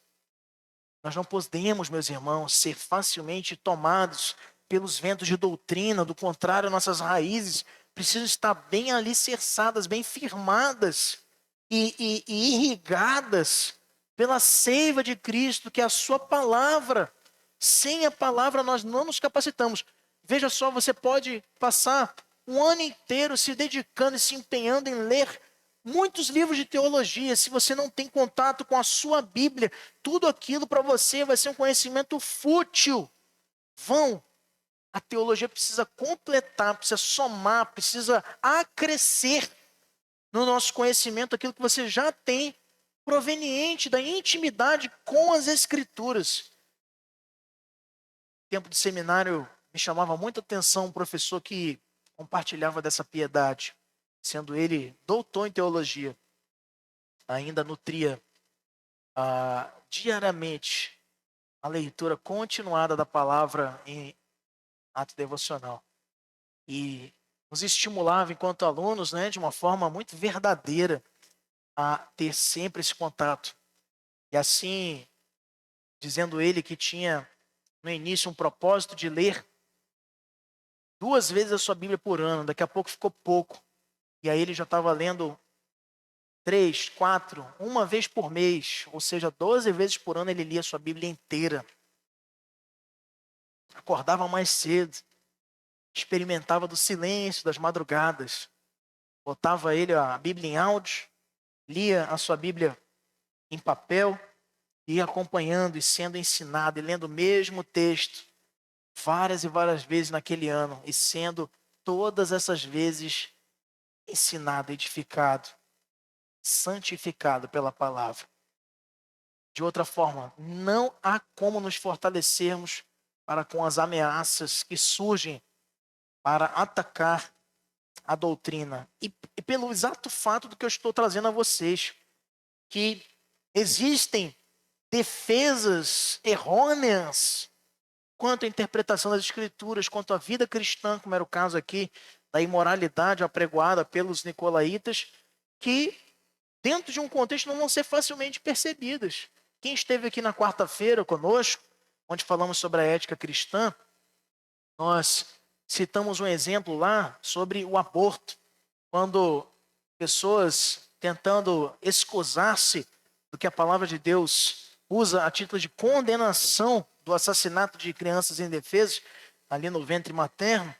Speaker 1: Nós não podemos, meus irmãos, ser facilmente tomados pelos ventos de doutrina, do contrário, nossas raízes precisam estar bem alicerçadas, bem firmadas e irrigadas pela seiva de Cristo, que é a sua palavra. Sem a palavra nós não nos capacitamos. Veja só, você pode passar um ano inteiro se dedicando e se empenhando em ler muitos livros de teologia. Se você não tem contato com a sua Bíblia, tudo aquilo para você vai ser um conhecimento fútil, vão. A teologia precisa completar, precisa somar, precisa acrescer no nosso conhecimento aquilo que você já tem, proveniente da intimidade com as Escrituras. No tempo de seminário, me chamava muita atenção um professor que compartilhava dessa piedade, sendo ele doutor em teologia, ainda nutria diariamente a leitura continuada da palavra em ato devocional. E nos estimulava, enquanto alunos, né, de uma forma muito verdadeira, a ter sempre esse contato. E assim, dizendo ele que tinha no início um propósito de ler 2 vezes a sua Bíblia por ano, daqui a pouco ficou pouco. E aí ele já estava lendo 3, 4, uma vez por mês, ou seja, 12 vezes por ano ele lia a sua Bíblia inteira. Acordava mais cedo, experimentava do silêncio das madrugadas, botava ele a Bíblia em áudio, lia a sua Bíblia em papel, e ia acompanhando e sendo ensinado e lendo o mesmo texto várias e várias vezes naquele ano e sendo todas essas vezes ensinado, edificado, santificado pela palavra. De outra forma, não há como nos fortalecermos para com as ameaças que surgem para atacar a doutrina. E pelo exato fato do que eu estou trazendo a vocês, que existem defesas errôneas quanto à interpretação das Escrituras, quanto à vida cristã, como era o caso aqui da imoralidade apregoada pelos nicolaítas, que dentro de um contexto não vão ser facilmente percebidas. Quem esteve aqui na quarta-feira conosco, onde falamos sobre a ética cristã, nós citamos um exemplo lá sobre o aborto, quando pessoas tentando escusar-se do que a palavra de Deus usa a título de condenação do assassinato de crianças indefesas, ali no ventre materno,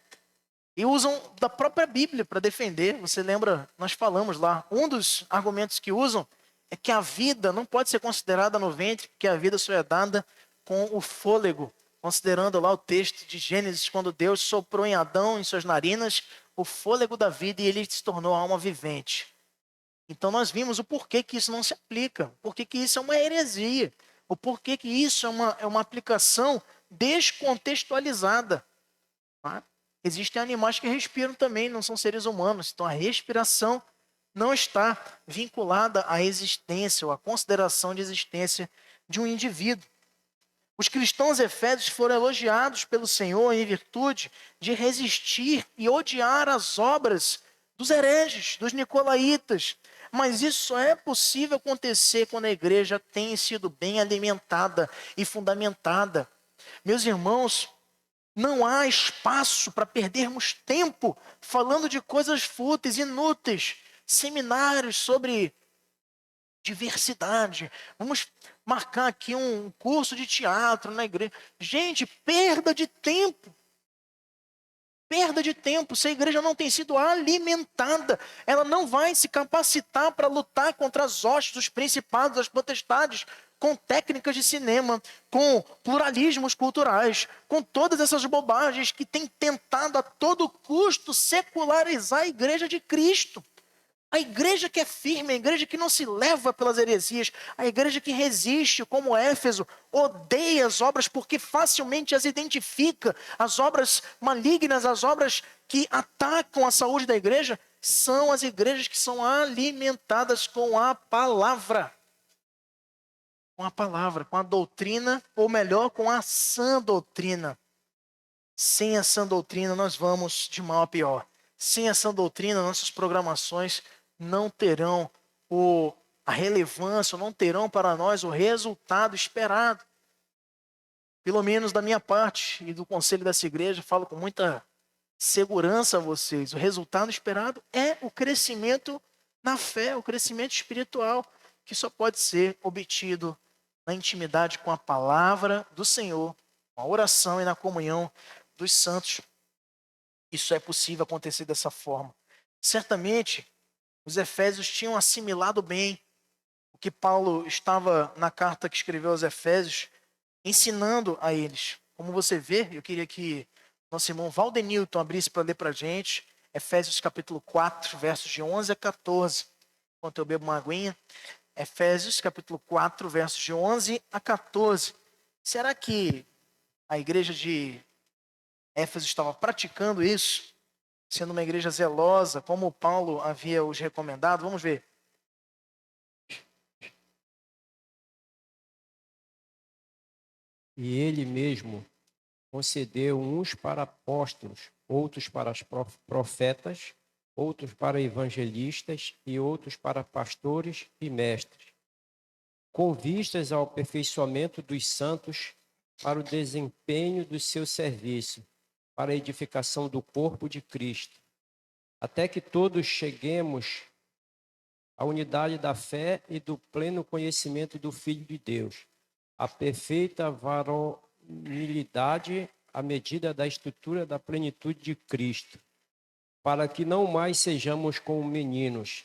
Speaker 1: e usam da própria Bíblia para defender. Você lembra, nós falamos lá, um dos argumentos que usam é que a vida não pode ser considerada no ventre, porque a vida só é dada com o fôlego. Considerando lá o texto de Gênesis, quando Deus soprou em Adão, em suas narinas, o fôlego da vida e ele se tornou alma vivente. Então nós vimos o porquê que isso não se aplica, o porquê que isso é uma heresia, o porquê que isso é uma aplicação descontextualizada. Tá? Existem animais que respiram também, não são seres humanos, então a respiração não está vinculada à existência ou à consideração de existência de um indivíduo. Os cristãos efésios foram elogiados pelo Senhor em virtude de resistir e odiar as obras dos hereges, dos nicolaítas. Mas isso só é possível acontecer quando a igreja tem sido bem alimentada e fundamentada. Meus irmãos, não há espaço para perdermos tempo falando de coisas fúteis, inúteis, seminários sobre diversidade. Vamos marcar aqui um curso de teatro na igreja. Gente, perda de tempo. Perda de tempo. Se a igreja não tem sido alimentada, ela não vai se capacitar para lutar contra as hostes, os principados, as potestades, com técnicas de cinema, com pluralismos culturais, com todas essas bobagens que têm tentado a todo custo secularizar a igreja de Cristo. A igreja que é firme, a igreja que não se leva pelas heresias, a igreja que resiste, como Éfeso, odeia as obras porque facilmente as identifica, as obras malignas, as obras que atacam a saúde da igreja, são as igrejas que são alimentadas com a palavra. Com a palavra, com a doutrina, ou melhor, com a sã doutrina. Sem a sã doutrina, nós vamos de mal a pior. Sem a sã doutrina, nossas programações não terão a relevância, não terão para nós o resultado esperado. Pelo menos da minha parte e do conselho dessa igreja, falo com muita segurança a vocês. O resultado esperado é o crescimento na fé, o crescimento espiritual, que só pode ser obtido na intimidade com a palavra do Senhor, com a oração e na comunhão dos santos. Isso é possível acontecer dessa forma. Certamente, os efésios tinham assimilado bem o que Paulo estava na carta que escreveu aos Efésios, ensinando a eles. Como você vê, eu queria que nosso irmão Valdenilton abrisse para ler para a gente, Efésios capítulo 4, versos de 11 a 14. Enquanto eu bebo uma aguinha, Efésios capítulo 4, versos de 11 a 14. Será que a igreja de Éfeso estava praticando isso? Sendo uma igreja zelosa, como Paulo havia os recomendado? Vamos ver.
Speaker 2: E ele mesmo concedeu uns para apóstolos, outros para profetas, outros para evangelistas e outros para pastores e mestres, com vistas ao aperfeiçoamento dos santos para o desempenho do seu serviço, para a edificação do corpo de Cristo, até que todos cheguemos à unidade da fé e do pleno conhecimento do Filho de Deus, a perfeita varonilidade à medida da estrutura da plenitude de Cristo, para que não mais sejamos como meninos,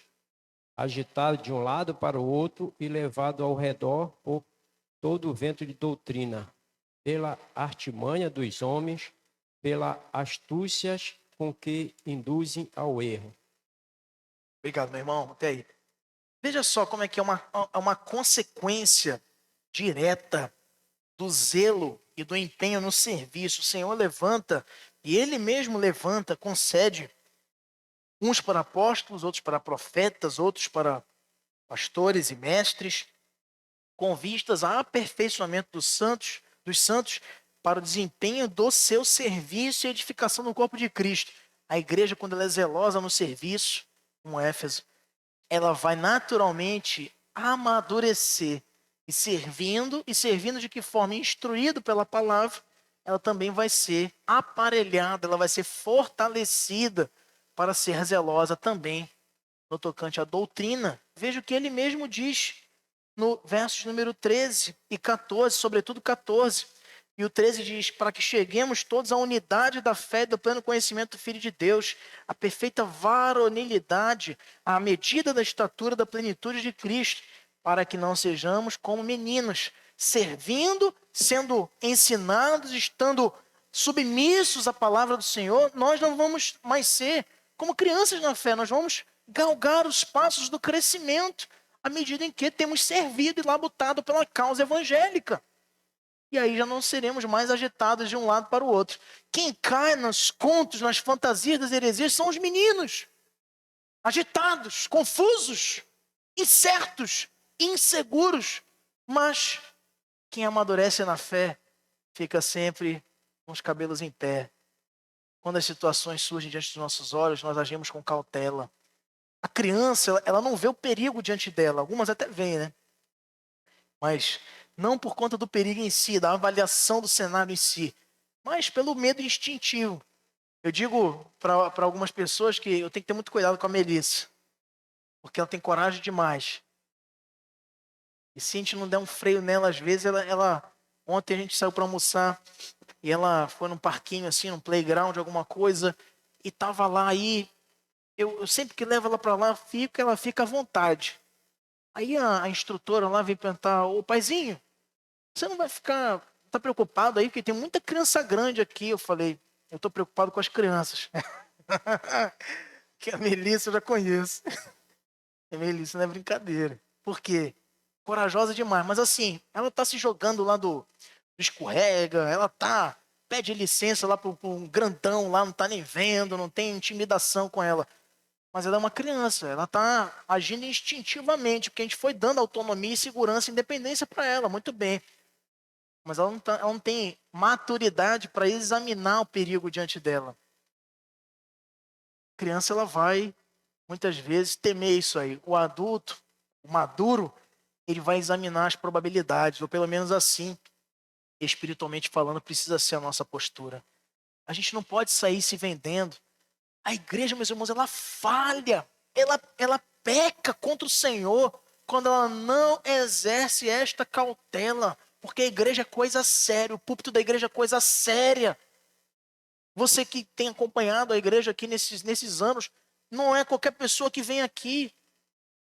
Speaker 2: agitados de um lado para o outro e levados ao redor por todo o vento de doutrina, pela artimanha dos homens, pela astúcias com que induzem ao erro.
Speaker 1: Obrigado, meu irmão. Até aí. Veja só como é que é uma consequência direta do zelo e do empenho no serviço. O Senhor levanta, e Ele mesmo levanta, concede, uns para apóstolos, outros para profetas, outros para pastores e mestres, com vistas ao aperfeiçoamento dos santos, para o desempenho do seu serviço e edificação no corpo de Cristo. A igreja, quando ela é zelosa no serviço, como Éfeso, ela vai naturalmente amadurecer e servindo de que forma? Instruído pela palavra, ela também vai ser aparelhada, ela vai ser fortalecida para ser zelosa também no tocante à doutrina. Veja o que ele mesmo diz no versos número 13 e 14, sobretudo 14. E o 13 diz: para que cheguemos todos à unidade da fé e do pleno conhecimento do Filho de Deus, a perfeita varonilidade, à medida da estatura da plenitude de Cristo, para que não sejamos como meninos, servindo, sendo ensinados, estando submissos à palavra do Senhor. Nós não vamos mais ser como crianças na fé, nós vamos galgar os passos do crescimento à medida em que temos servido e labutado pela causa evangélica. E aí já não seremos mais agitados de um lado para o outro. Quem cai nos contos, nas fantasias das heresias são os meninos. Agitados, confusos, incertos, inseguros. Mas quem amadurece na fé fica sempre com os cabelos em pé. Quando as situações surgem diante dos nossos olhos, nós agimos com cautela. A criança, ela não vê o perigo diante dela. Algumas até veem, né? Mas não por conta do perigo em si, da avaliação do cenário em si, mas pelo medo instintivo. Eu digo para algumas pessoas que eu tenho que ter muito cuidado com a Melissa, porque ela tem coragem demais. E se a gente não der um freio nela, às vezes ontem a gente saiu para almoçar, e ela foi num parquinho assim, num playground, alguma coisa, e tava lá aí. Eu sempre que levo ela para lá, ela fica à vontade. Aí a instrutora lá vem perguntar: ô paizinho, você não vai ficar, tá preocupado aí? Porque tem muita criança grande aqui. Eu falei: eu tô preocupado com as crianças. Que a Melissa eu já conheço. A Melissa não é brincadeira. Por quê? Corajosa demais. Mas assim, ela tá se jogando lá do escorrega, ela tá, pede licença lá pro um grandão lá, não tá nem vendo, não tem intimidação com ela. Mas ela é uma criança, ela tá agindo instintivamente, porque a gente foi dando autonomia, segurança e independência para ela, muito bem. Mas ela não tem maturidade para examinar o perigo diante dela. A criança, ela vai, muitas vezes, temer isso aí. O adulto, o maduro, ele vai examinar as probabilidades, ou pelo menos assim, espiritualmente falando, precisa ser a nossa postura. A gente não pode sair se vendendo. A igreja, meus irmãos, ela falha, ela peca contra o Senhor quando ela não exerce esta cautela, porque a igreja é coisa séria, o púlpito da igreja é coisa séria. Você que tem acompanhado a igreja aqui nesses anos, não é qualquer pessoa que vem aqui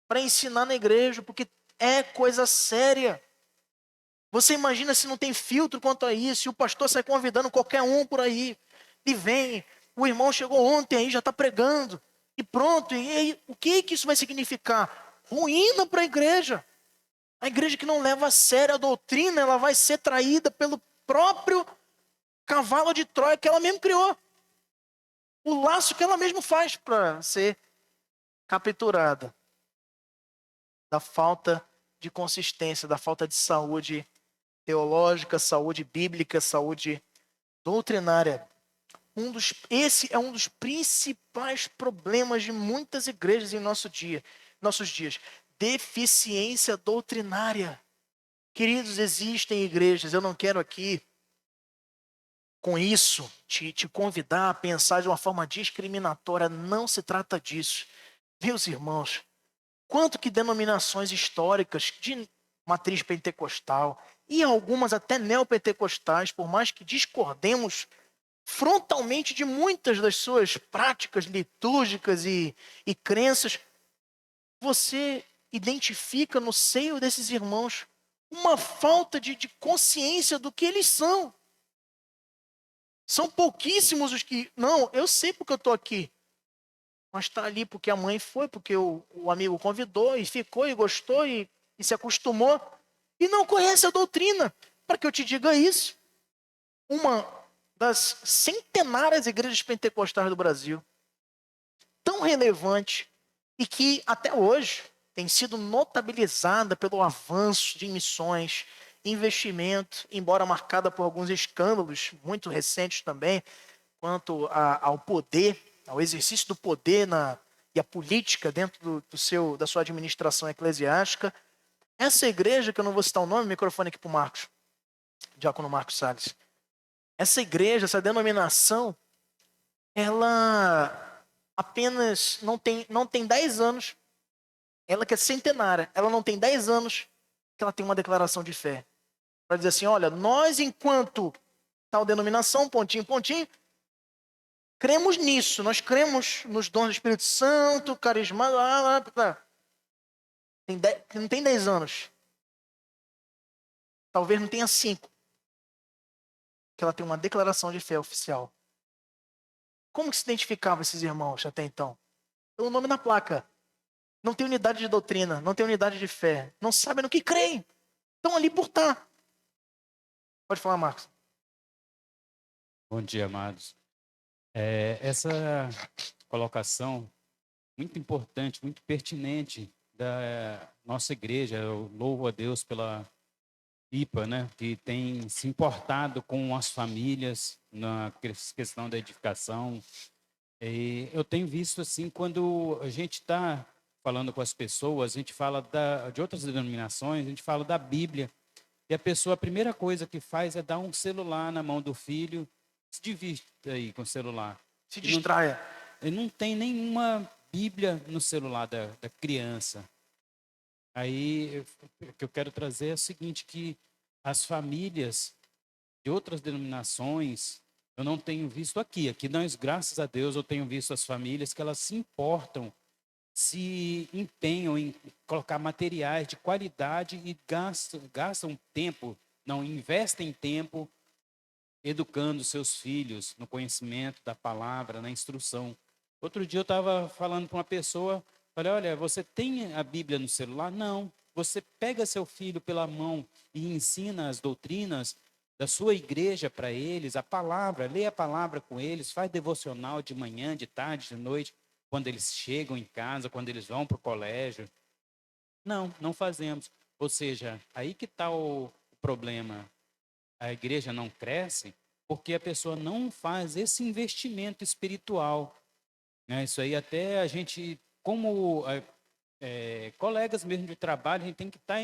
Speaker 1: para ensinar na igreja, porque é coisa séria. Você imagina se não tem filtro quanto a isso, e o pastor sai convidando qualquer um por aí, e vem, o irmão chegou ontem aí, já está pregando, e pronto, e aí, o que isso vai significar? Ruína para a igreja. A igreja que não leva a sério a doutrina, ela vai ser traída pelo próprio cavalo de Troia que ela mesmo criou. O laço que ela mesma faz para ser capturada. Da falta de consistência, da falta de saúde teológica, saúde bíblica, saúde doutrinária. Esse é um dos principais problemas de muitas igrejas em nossos dias. Deficiência doutrinária. Queridos, existem igrejas, eu não quero aqui, com isso, te convidar a pensar de uma forma discriminatória, não se trata disso. Meus irmãos, quanto que denominações históricas de matriz pentecostal e algumas até neopentecostais, por mais que discordemos frontalmente de muitas das suas práticas litúrgicas e crenças, você identifica no seio desses irmãos uma falta de consciência do que eles são. São pouquíssimos os que, não, eu sei porque eu estou aqui, mas está ali porque a mãe foi, porque o amigo convidou e ficou e gostou e se acostumou e não conhece a doutrina. Para que eu te diga isso, uma das centenárias igrejas pentecostais do Brasil, tão relevante e que até hoje tem sido notabilizada pelo avanço de missões, investimento, embora marcada por alguns escândalos muito recentes também, quanto ao poder, ao exercício do poder e a política dentro da sua administração eclesiástica. Essa igreja, que eu não vou citar o nome, microfone aqui para o Marcos, Diácono Marcos Salles. Essa igreja, essa denominação, ela apenas não tem 10 anos, ela que é centenária, ela não tem 10 anos que ela tem uma declaração de fé. Para dizer assim, olha, nós enquanto tal denominação, pontinho, pontinho, cremos nisso, nós cremos nos dons do Espírito Santo, carisma, não tem 10 anos. Talvez não tenha 5. Que ela tem uma declaração de fé oficial. Como que se identificava esses irmãos até então? Pelo nome na placa. Não tem unidade de doutrina, não tem unidade de fé. Não sabem no que creem. Estão ali por estar. Pode falar, Marcos.
Speaker 3: Bom dia, amados. Essa colocação muito importante, muito pertinente da nossa igreja. Eu louvo a Deus pela IPA, né, que tem se importado com as famílias na questão da edificação. E eu tenho visto assim, quando a gente está falando com as pessoas, a gente fala de outras denominações, a gente fala da Bíblia, e a pessoa, a primeira coisa que faz é dar um celular na mão do filho, se divirta aí com o celular.
Speaker 1: Se distraia.
Speaker 3: Ele não tem nenhuma Bíblia no celular da criança. Aí, o que eu quero trazer é o seguinte, que as famílias, de outras denominações, eu não tenho visto aqui. Aqui nós, graças a Deus, eu tenho visto as famílias que elas se importam, se empenham em colocar materiais de qualidade e gastam tempo, não, investem tempo educando seus filhos no conhecimento da palavra, na instrução. Outro dia eu estava falando para uma pessoa, falei, olha, você tem a Bíblia no celular? Não. Você pega seu filho pela mão e ensina as doutrinas da sua igreja para eles, a palavra, lê a palavra com eles, faz devocional de manhã, de tarde, de noite, quando eles chegam em casa, quando eles vão para o colégio. Não, não fazemos. Ou seja, aí que está o problema. A igreja não cresce porque a pessoa não faz esse investimento espiritual, né? Isso aí até a gente, como colegas mesmo de trabalho, a gente tem que estar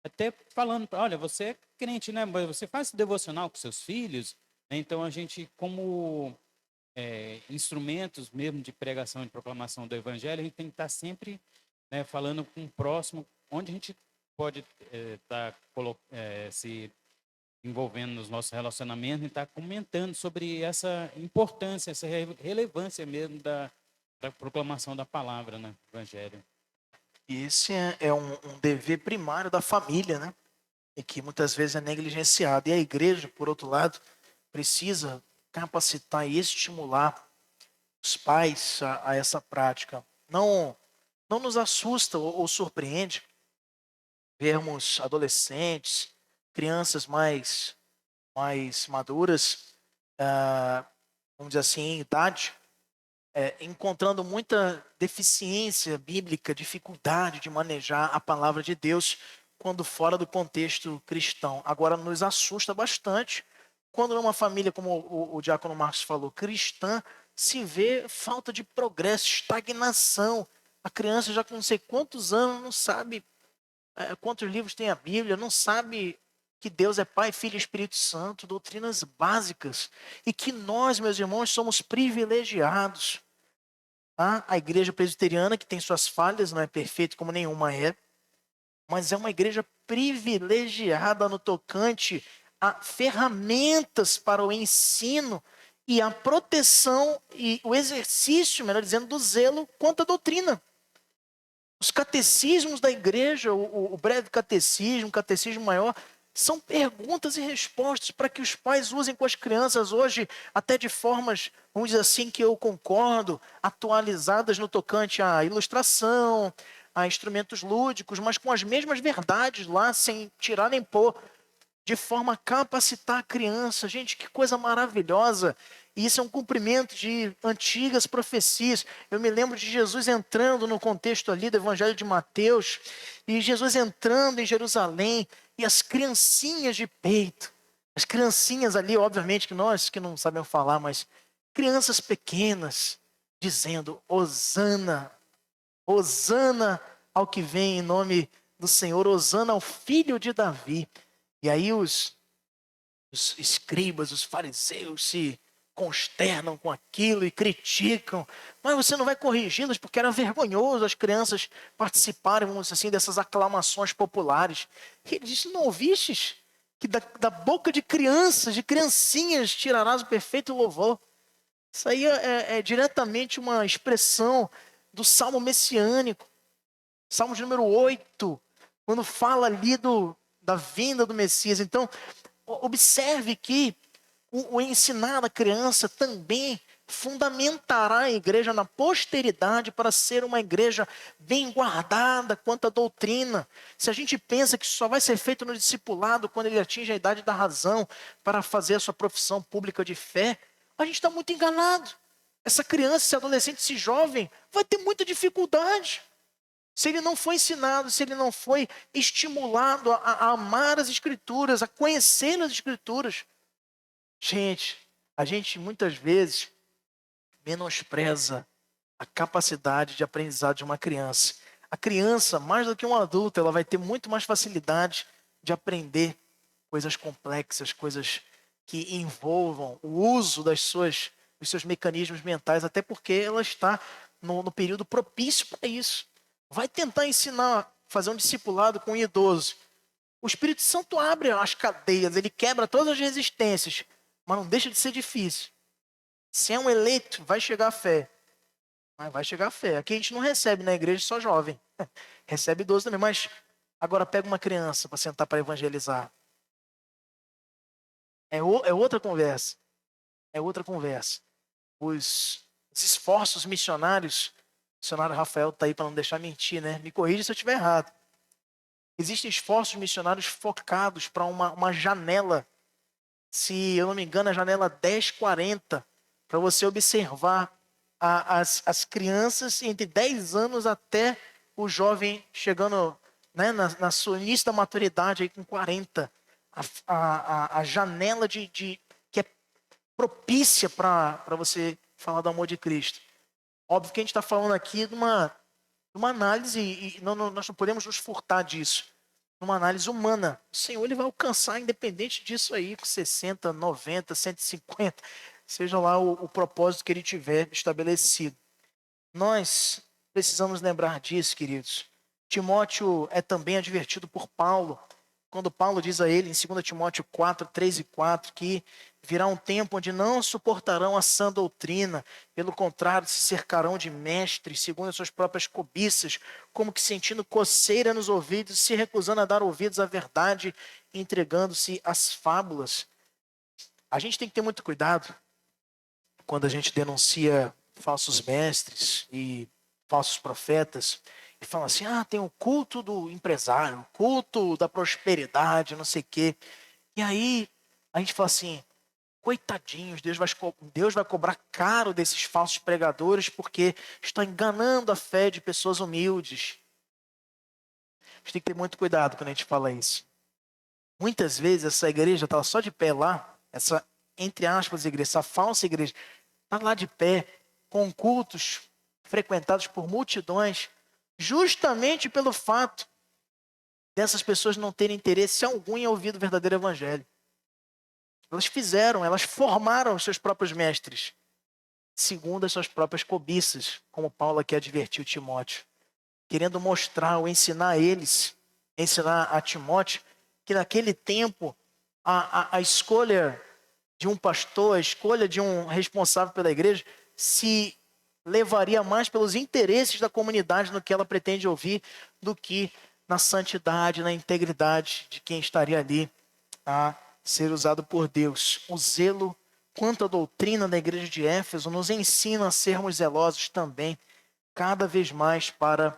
Speaker 3: até falando, olha, você é crente, né? Mas você faz devocional com seus filhos, né? Então a gente, como instrumentos mesmo de pregação e proclamação do evangelho, a gente tem que estar sempre, né, falando com o próximo, onde a gente pode estar se envolvendo nos nossos relacionamentos e estar comentando sobre essa importância, essa relevância mesmo da proclamação da palavra, né, do evangelho.
Speaker 1: E esse é um dever primário da família, né? E que muitas vezes é negligenciado. E a igreja, por outro lado, precisa capacitar e estimular os pais a essa prática. Não nos assusta ou surpreende vermos adolescentes, crianças mais maduras, vamos dizer assim, em idade, encontrando muita deficiência bíblica, dificuldade de manejar a palavra de Deus quando fora do contexto cristão. Agora, nos assusta bastante quando numa família, como o diácono Marcos falou, cristã, se vê falta de progresso, estagnação. A criança já com não sei quantos anos não sabe quantos livros tem a Bíblia, não sabe que Deus é Pai, Filho e Espírito Santo, doutrinas básicas. E que nós, meus irmãos, somos privilegiados. A igreja presbiteriana, que tem suas falhas, não é perfeita como nenhuma é, mas é uma igreja privilegiada no tocante a ferramentas para o ensino e a proteção e o exercício, melhor dizendo, do zelo quanto à doutrina. Os catecismos da igreja, o breve catecismo, o catecismo maior, são perguntas e respostas para que os pais usem com as crianças hoje, até de formas, vamos dizer assim, que eu concordo, atualizadas no tocante à ilustração, a instrumentos lúdicos, mas com as mesmas verdades lá, sem tirar nem pôr, de forma a capacitar a criança. Gente, que coisa maravilhosa. E isso é um cumprimento de antigas profecias. Eu me lembro de Jesus entrando no contexto ali do Evangelho de Mateus, e Jesus entrando em Jerusalém, e as criancinhas de peito, as criancinhas ali, obviamente, que nós que não sabemos falar, mas crianças pequenas, dizendo, Hosana, Hosana ao que vem em nome do Senhor, Hosana ao filho de Davi. E aí os escribas, os fariseus se consternam com aquilo e criticam. Mas você não vai corrigi-los porque era vergonhoso as crianças participarem, vamos dizer assim, dessas aclamações populares. E ele disse, não ouvistes que da boca de crianças, de criancinhas, tirarás o perfeito louvor. Isso aí é diretamente uma expressão do Salmo messiânico. Salmo de número 8, quando fala ali da vinda do Messias. Então, observe que o ensinar a criança também fundamentará a igreja na posteridade para ser uma igreja bem guardada quanto à doutrina. Se a gente pensa que isso só vai ser feito no discipulado quando ele atinge a idade da razão para fazer a sua profissão pública de fé, a gente está muito enganado. Essa criança, esse adolescente, esse jovem vai ter muita dificuldade. Se ele não foi ensinado, se ele não foi estimulado a amar as Escrituras, a conhecer as Escrituras. Gente, a gente muitas vezes menospreza a capacidade de aprendizado de uma criança. A criança, mais do que um adulto, ela vai ter muito mais facilidade de aprender coisas complexas, coisas que envolvam o uso dos seus mecanismos mentais, até porque ela está no período propício para isso. Vai tentar ensinar, fazer um discipulado com um idoso. O Espírito Santo abre as cadeias, ele quebra todas as resistências, mas não deixa de ser difícil. Se é um eleito, vai chegar a fé. Mas vai chegar a fé. Aqui a gente não recebe na igreja só jovem. Recebe idoso também, mas agora pega uma criança para sentar para evangelizar. É outra conversa. É outra conversa. Os esforços missionários, o missionário Rafael está aí para não deixar mentir, né? Me corrija se eu estiver errado. Existem esforços missionários focados para uma janela, se eu não me engano, a janela 1040, para você observar as crianças entre 10 anos até o jovem chegando, né, na sua início da maturidade aí com 40. A janela que é propícia para você falar do amor de Cristo. Óbvio que a gente está falando aqui de uma análise, e nós não podemos nos furtar disso. Numa análise humana. O Senhor ele vai alcançar, independente disso aí, com 60, 90, 150, seja lá o propósito que ele tiver estabelecido. Nós precisamos lembrar disso, queridos. Timóteo é também advertido por Paulo, quando Paulo diz a ele, em 2 Timóteo 4, 3 e 4, que virá um tempo onde não suportarão a sã doutrina, pelo contrário, se cercarão de mestres, segundo as suas próprias cobiças, como que sentindo coceira nos ouvidos, se recusando a dar ouvidos à verdade, entregando-se às fábulas. A gente tem que ter muito cuidado quando a gente denuncia falsos mestres e falsos profetas, e falam assim, tem o culto do empresário, o culto da prosperidade, não sei o quê. E aí a gente fala assim, coitadinhos, Deus vai cobrar caro desses falsos pregadores porque estão enganando a fé de pessoas humildes. A gente tem que ter muito cuidado quando a gente fala isso. Muitas vezes essa igreja está só de pé lá, essa, entre aspas, igreja, essa falsa igreja, está lá de pé, com cultos frequentados por multidões, justamente pelo fato dessas pessoas não terem interesse algum em ouvir o verdadeiro evangelho. Elas formaram os seus próprios mestres, segundo as suas próprias cobiças, como Paulo aqui advertiu Timóteo, querendo mostrar ou ensinar a Timóteo, que naquele tempo a escolha de um pastor, a escolha de um responsável pela igreja, se levaria mais pelos interesses da comunidade no que ela pretende ouvir, do que na santidade, na integridade de quem estaria ali a ser usado por Deus. O zelo quanto à doutrina da igreja de Éfeso nos ensina a sermos zelosos também, cada vez mais para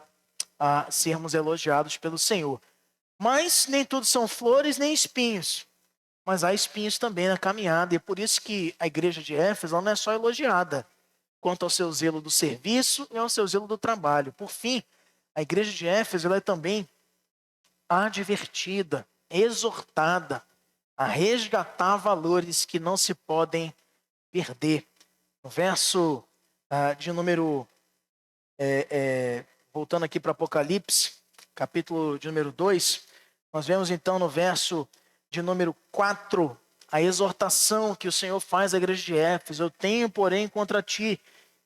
Speaker 1: sermos elogiados pelo Senhor. Mas nem tudo são flores nem espinhos. Mas há espinhos também na caminhada. E é por isso que a igreja de Éfeso ela não é só elogiada quanto ao seu zelo do serviço e ao seu zelo do trabalho. Por fim, a igreja de Éfeso ela é também advertida, exortada a resgatar valores que não se podem perder. No verso de número... voltando aqui para Apocalipse, capítulo de número 2, nós vemos então no verso de número 4, a exortação que o Senhor faz à igreja de Éfeso. Eu tenho, porém, contra ti,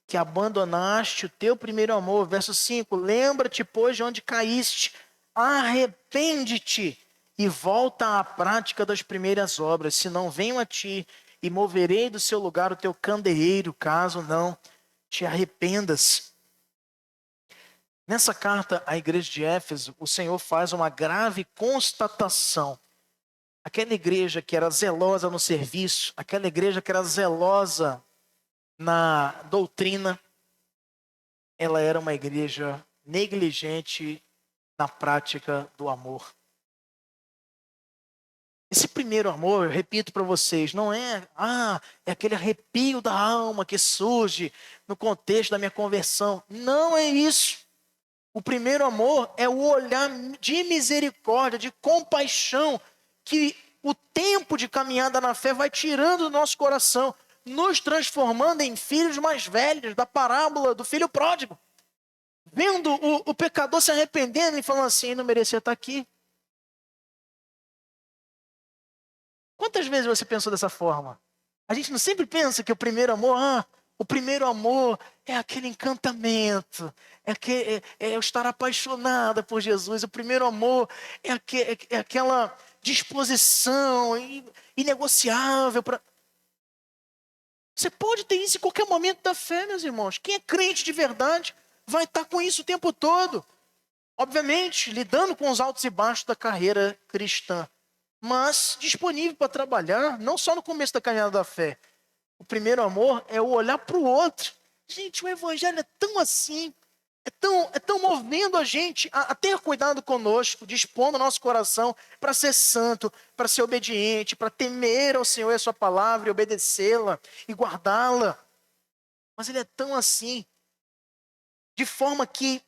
Speaker 1: que abandonaste o teu primeiro amor. Verso 5, lembra-te, pois, de onde caíste, arrepende-te e volta à prática das primeiras obras, senão venho a ti e moverei do seu lugar o teu candeeiro, caso não te arrependas. Nessa carta à igreja de Éfeso, o Senhor faz uma grave constatação. Aquela igreja que era zelosa no serviço, aquela igreja que era zelosa na doutrina, ela era uma igreja negligente na prática do amor. Esse primeiro amor, eu repito para vocês, não é aquele arrepio da alma que surge no contexto da minha conversão. Não é isso. O primeiro amor é o olhar de misericórdia, de compaixão, que o tempo de caminhada na fé vai tirando do nosso coração, nos transformando em filhos mais velhos, da parábola do filho pródigo. Vendo o pecador se arrependendo e falando assim, não merecia estar aqui. Quantas vezes você pensou dessa forma? A gente não sempre pensa que o primeiro amor, O primeiro amor é aquele encantamento, é eu estar apaixonada por Jesus. O primeiro amor é aquela disposição inegociável para. Você pode ter isso em qualquer momento da fé, meus irmãos. Quem é crente de verdade vai estar com isso o tempo todo. Obviamente, lidando com os altos e baixos da carreira cristã, mas disponível para trabalhar, não só no começo da caminhada da fé. O primeiro amor é o olhar para o outro. Gente, o evangelho é tão assim, é tão movendo a gente a ter cuidado conosco, dispondo o nosso coração para ser santo, para ser obediente, para temer ao Senhor e a sua palavra e obedecê-la e guardá-la. Mas ele é tão assim, de forma que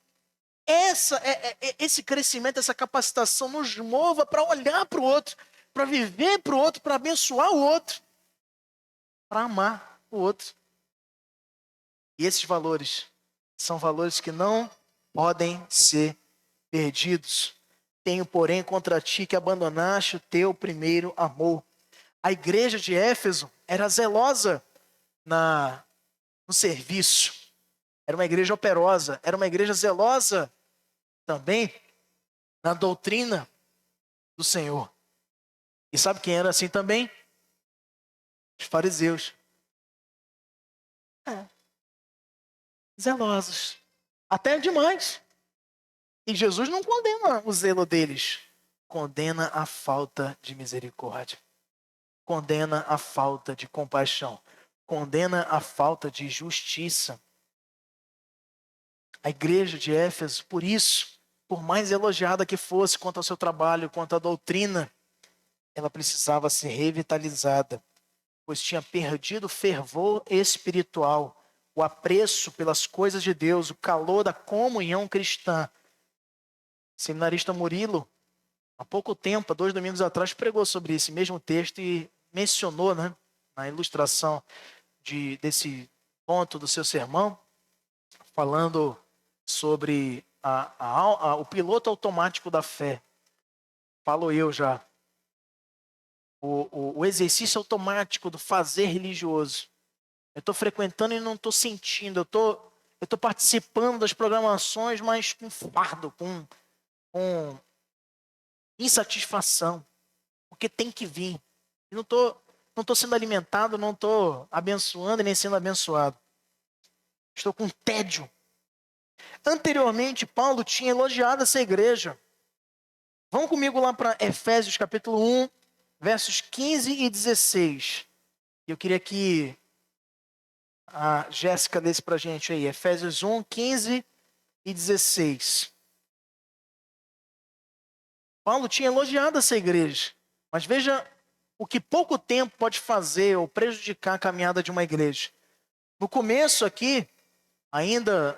Speaker 1: esse crescimento, essa capacitação nos mova para olhar para o outro, para viver para o outro, para abençoar o outro, para amar o outro. E esses valores são valores que não podem ser perdidos. Tenho, porém, contra ti que abandonaste o teu primeiro amor. A igreja de Éfeso era zelosa no serviço. Era uma igreja operosa. Era uma igreja zelosa também na doutrina do Senhor. E sabe quem era assim também? Os fariseus. Zelosos. Até demais. E Jesus não condena o zelo deles. Condena a falta de misericórdia. Condena a falta de compaixão. Condena a falta de justiça. A igreja de Éfeso, por isso, por mais elogiada que fosse quanto ao seu trabalho, quanto à doutrina, ela precisava ser revitalizada, pois tinha perdido o fervor espiritual, o apreço pelas coisas de Deus, o calor da comunhão cristã. O seminarista Murilo, há pouco tempo, há 2 domingos atrás, pregou sobre esse mesmo texto e mencionou, na ilustração desse ponto do seu sermão, falando sobre o piloto automático da fé. Falo eu já. O exercício automático do fazer religioso. Eu estou frequentando e não estou sentindo. Eu estou participando das programações, mas com fardo, com insatisfação. Porque tem que vir. Eu não estou sendo alimentado, não estou abençoando e nem sendo abençoado. Estou com tédio. Anteriormente, Paulo tinha elogiado essa igreja. Vão comigo lá para Efésios capítulo 1, versos 15 e 16. Eu queria que a Jéssica lesse para a gente aí. Efésios 1, 15 e 16. Paulo tinha elogiado essa igreja. Mas veja o que pouco tempo pode fazer ou prejudicar a caminhada de uma igreja. No começo aqui, ainda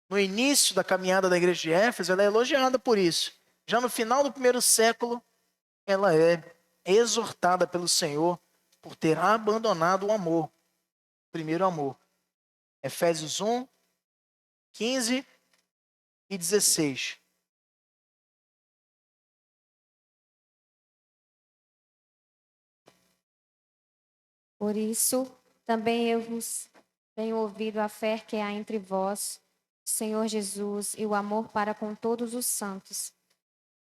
Speaker 1: no início da caminhada da igreja de Éfeso, ela é elogiada por isso. Já no final do 1º século, ela é exortada pelo Senhor por ter abandonado o amor, o primeiro amor. Efésios 1, 15 e 16.
Speaker 4: Por isso, também eu vos tenho ouvido a fé que há entre vós, Senhor Jesus, e o amor para com todos os santos.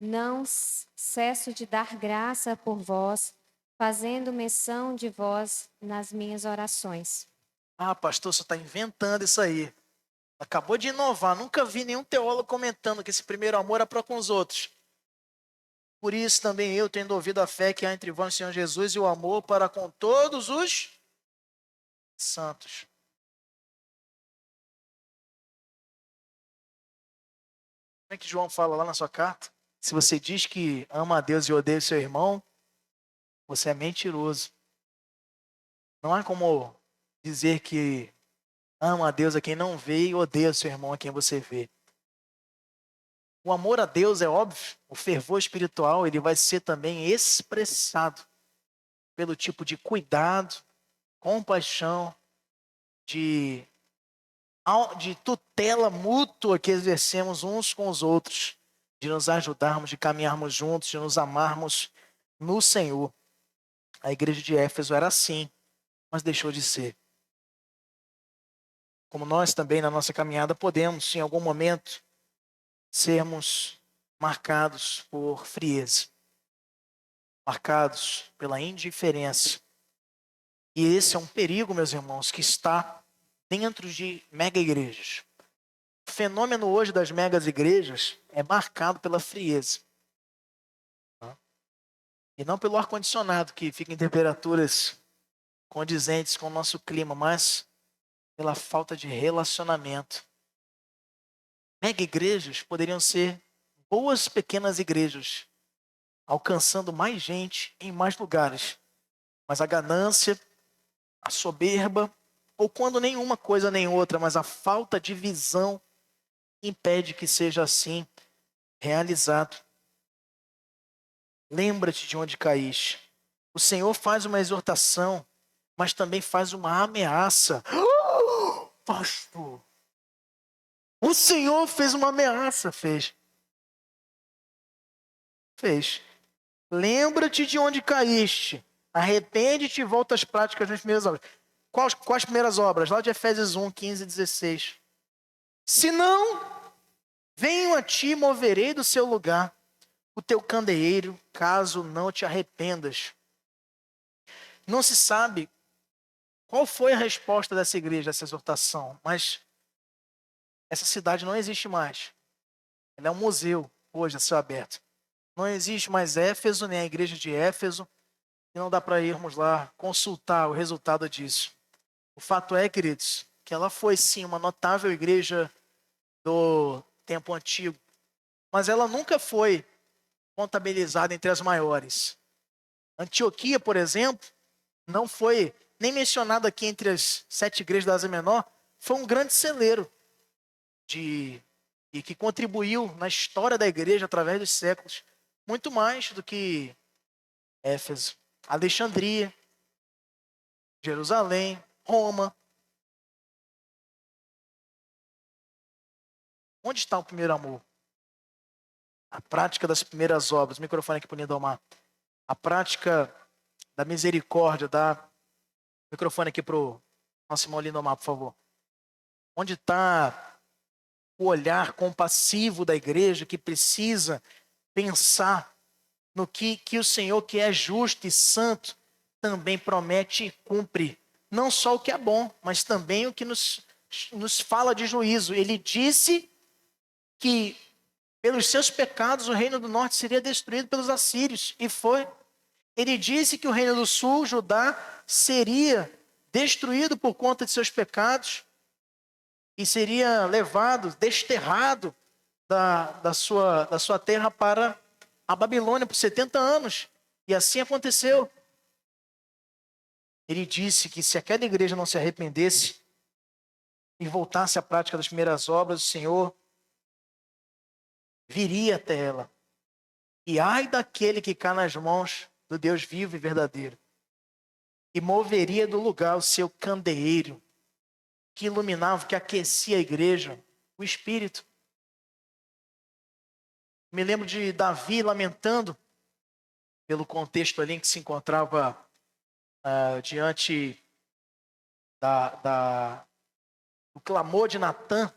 Speaker 4: Não cesso de dar graça por vós, fazendo menção de vós nas minhas orações.
Speaker 1: Ah, pastor, você está inventando isso aí. Acabou de inovar. Nunca vi nenhum teólogo comentando que esse primeiro amor é para com os outros. Por isso também eu, tendo ouvido a fé que há entre vós, Senhor Jesus, e o amor para com todos os santos. Como é que João fala lá na sua carta? Se você diz que ama a Deus e odeia o seu irmão, você é mentiroso. Não há como dizer que ama a Deus a quem não vê e odeia o seu irmão a quem você vê. O amor a Deus é óbvio, o fervor espiritual ele vai ser também expressado pelo tipo de cuidado, compaixão, de tutela mútua que exercemos uns com os outros, de nos ajudarmos, de caminharmos juntos, de nos amarmos no Senhor. A igreja de Éfeso era assim, mas deixou de ser. como nós também na nossa caminhada podemos, em algum momento, sermos marcados por frieza, marcados pela indiferença. E esse é um perigo, meus irmãos, que está dentro de mega igrejas. O fenômeno hoje das megas igrejas é marcado pela frieza. E não pelo ar-condicionado, que fica em temperaturas condizentes com o nosso clima, mas pela falta de relacionamento. Mega igrejas poderiam ser boas pequenas igrejas, alcançando mais gente em mais lugares. Mas a ganância, a soberba, ou quando nenhuma coisa nem outra, mas a falta de visão impede que seja assim realizado. Lembra-te de onde caíste. O Senhor faz uma exortação, mas também faz uma ameaça. Pastor, o Senhor fez uma ameaça, fez. Lembra-te de onde caíste. Arrepende-te e volta às práticas das primeiras obras. Quais primeiras obras? Lá de Efésios 1, 15 e 16. Se não, venho a ti e moverei do seu lugar o teu candeeiro, caso não te arrependas. Não se sabe qual foi a resposta dessa igreja, dessa exortação, mas essa cidade não existe mais. Ela é um museu hoje a céu aberto. Não existe mais Éfeso, nem a igreja de Éfeso, e não dá para irmos lá consultar o resultado disso. O fato é, queridos, que ela foi sim uma notável igreja do tempo antigo, mas ela nunca foi contabilizada entre as maiores. Antioquia, por exemplo, não foi nem mencionada aqui entre as 7 igrejas da Ásia Menor, foi um grande celeiro e que contribuiu na história da igreja através dos séculos, muito mais do que Éfeso, Alexandria, Jerusalém, Roma. Onde está o primeiro amor? A prática das primeiras obras. O microfone aqui para o Lindomar. A prática da misericórdia. Dá o microfone aqui para o nosso irmão Lindomar, por favor. Onde está o olhar compassivo da igreja que precisa pensar no que o Senhor, que é justo e santo, também promete e cumpre. Não só o que é bom, mas também o que nos fala de juízo. Ele disse que pelos seus pecados o reino do norte seria destruído pelos assírios, e foi. Ele disse que o reino do sul, Judá, seria destruído por conta de seus pecados e seria levado, desterrado da sua terra para a Babilônia por 70 anos. E assim aconteceu. Ele disse que se aquela igreja não se arrependesse e voltasse à prática das primeiras obras, o Senhor viria até ela. E ai daquele que cai nas mãos do Deus vivo e verdadeiro. E moveria do lugar o seu candeeiro, que iluminava, que aquecia a igreja, o Espírito. Me lembro de Davi lamentando pelo contexto ali em que se encontrava diante do clamor de Natã,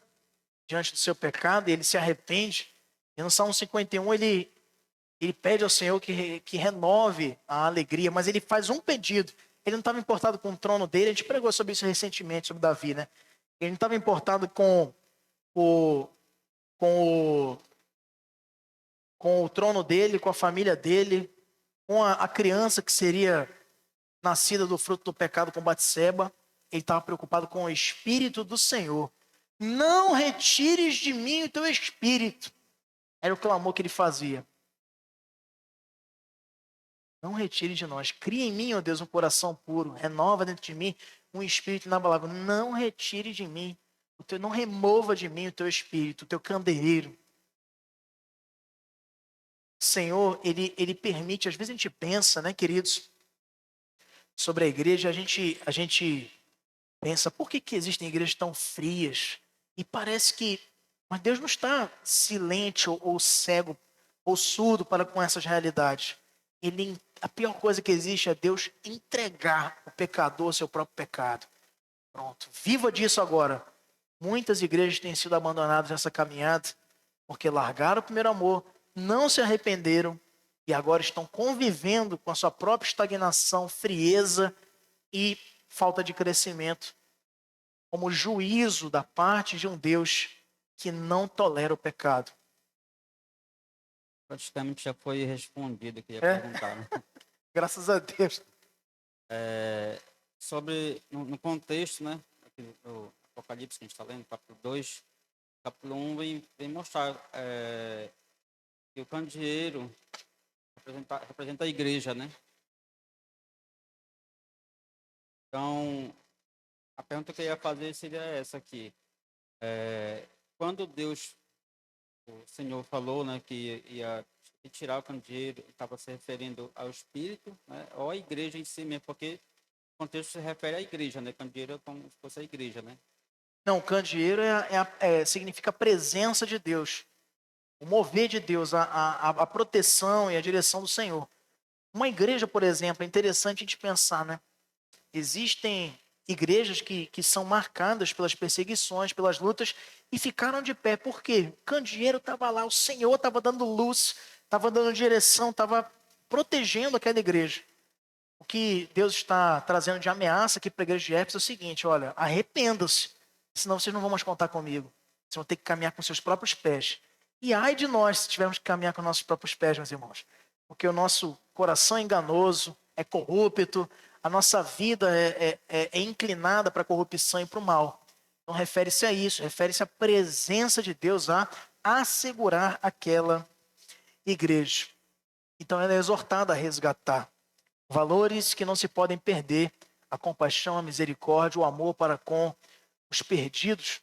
Speaker 1: diante do seu pecado, e ele se arrepende. E no Salmo 51 ele pede ao Senhor que renove a alegria, mas ele faz um pedido. Ele não estava importado com o trono dele, a gente pregou sobre isso recentemente, sobre Davi, né? Ele não estava importado com o trono dele, com a família dele, com a criança que seria nascida do fruto do pecado com Batseba. Ele estava preocupado com o Espírito do Senhor. Não retires de mim o teu Espírito. Era o clamor que ele fazia. Não retire de nós. Cria em mim, ó Deus, um coração puro. Renova dentro de mim um espírito inabalável. Não retire de mim. Não remova de mim o teu espírito, o teu candeeiro. Senhor, ele permite, às vezes a gente pensa, né, queridos, sobre a igreja, a gente pensa, por que existem igrejas tão frias? E parece que, mas Deus não está silente ou cego ou surdo para com essas realidades. A pior coisa que existe é Deus entregar o pecador ao seu próprio pecado. Pronto, viva disso agora. Muitas igrejas têm sido abandonadas nessa caminhada porque largaram o primeiro amor, não se arrependeram e agora estão convivendo com a sua própria estagnação, frieza e falta de crescimento, como juízo da parte de um Deus que não tolera o pecado.
Speaker 5: Praticamente já foi respondido, que ia
Speaker 1: É?
Speaker 5: perguntar, né?
Speaker 1: Graças a Deus.
Speaker 5: Sobre, no contexto, né, aqui do Apocalipse que a gente está lendo, capítulo 2, capítulo 1 vem mostrar que o candeeiro representa a igreja, né? Então, a pergunta que eu ia fazer seria essa aqui. Quando o Senhor falou, né, que ia retirar o candeeiro, estava se referindo ao Espírito, né, ou à igreja em si mesmo, porque o contexto se refere à igreja, né? Candeeiro é como se fosse a igreja, né?
Speaker 1: Não, o candeeiro significa a presença de Deus, o mover de Deus, a proteção e a direção do Senhor. Uma igreja, por exemplo, é interessante a gente pensar, né? Existem igrejas que são marcadas pelas perseguições, pelas lutas, e ficaram de pé. Por quê? O candeeiro estava lá, o Senhor estava dando luz, estava dando direção, estava protegendo aquela igreja. O que Deus está trazendo de ameaça aqui para a igreja de Éfeso é o seguinte: olha, arrependam-se, senão vocês não vão mais contar comigo. Vocês vão ter que caminhar com seus próprios pés. E ai de nós se tivermos que caminhar com nossos próprios pés, meus irmãos. Porque o nosso coração é enganoso, é corrupto, a nossa vida é inclinada para a corrupção e para o mal. Então refere-se a isso, refere-se à presença de Deus a assegurar aquela igreja. Então ela é exortada a resgatar valores que não se podem perder: a compaixão, a misericórdia, o amor para com os perdidos.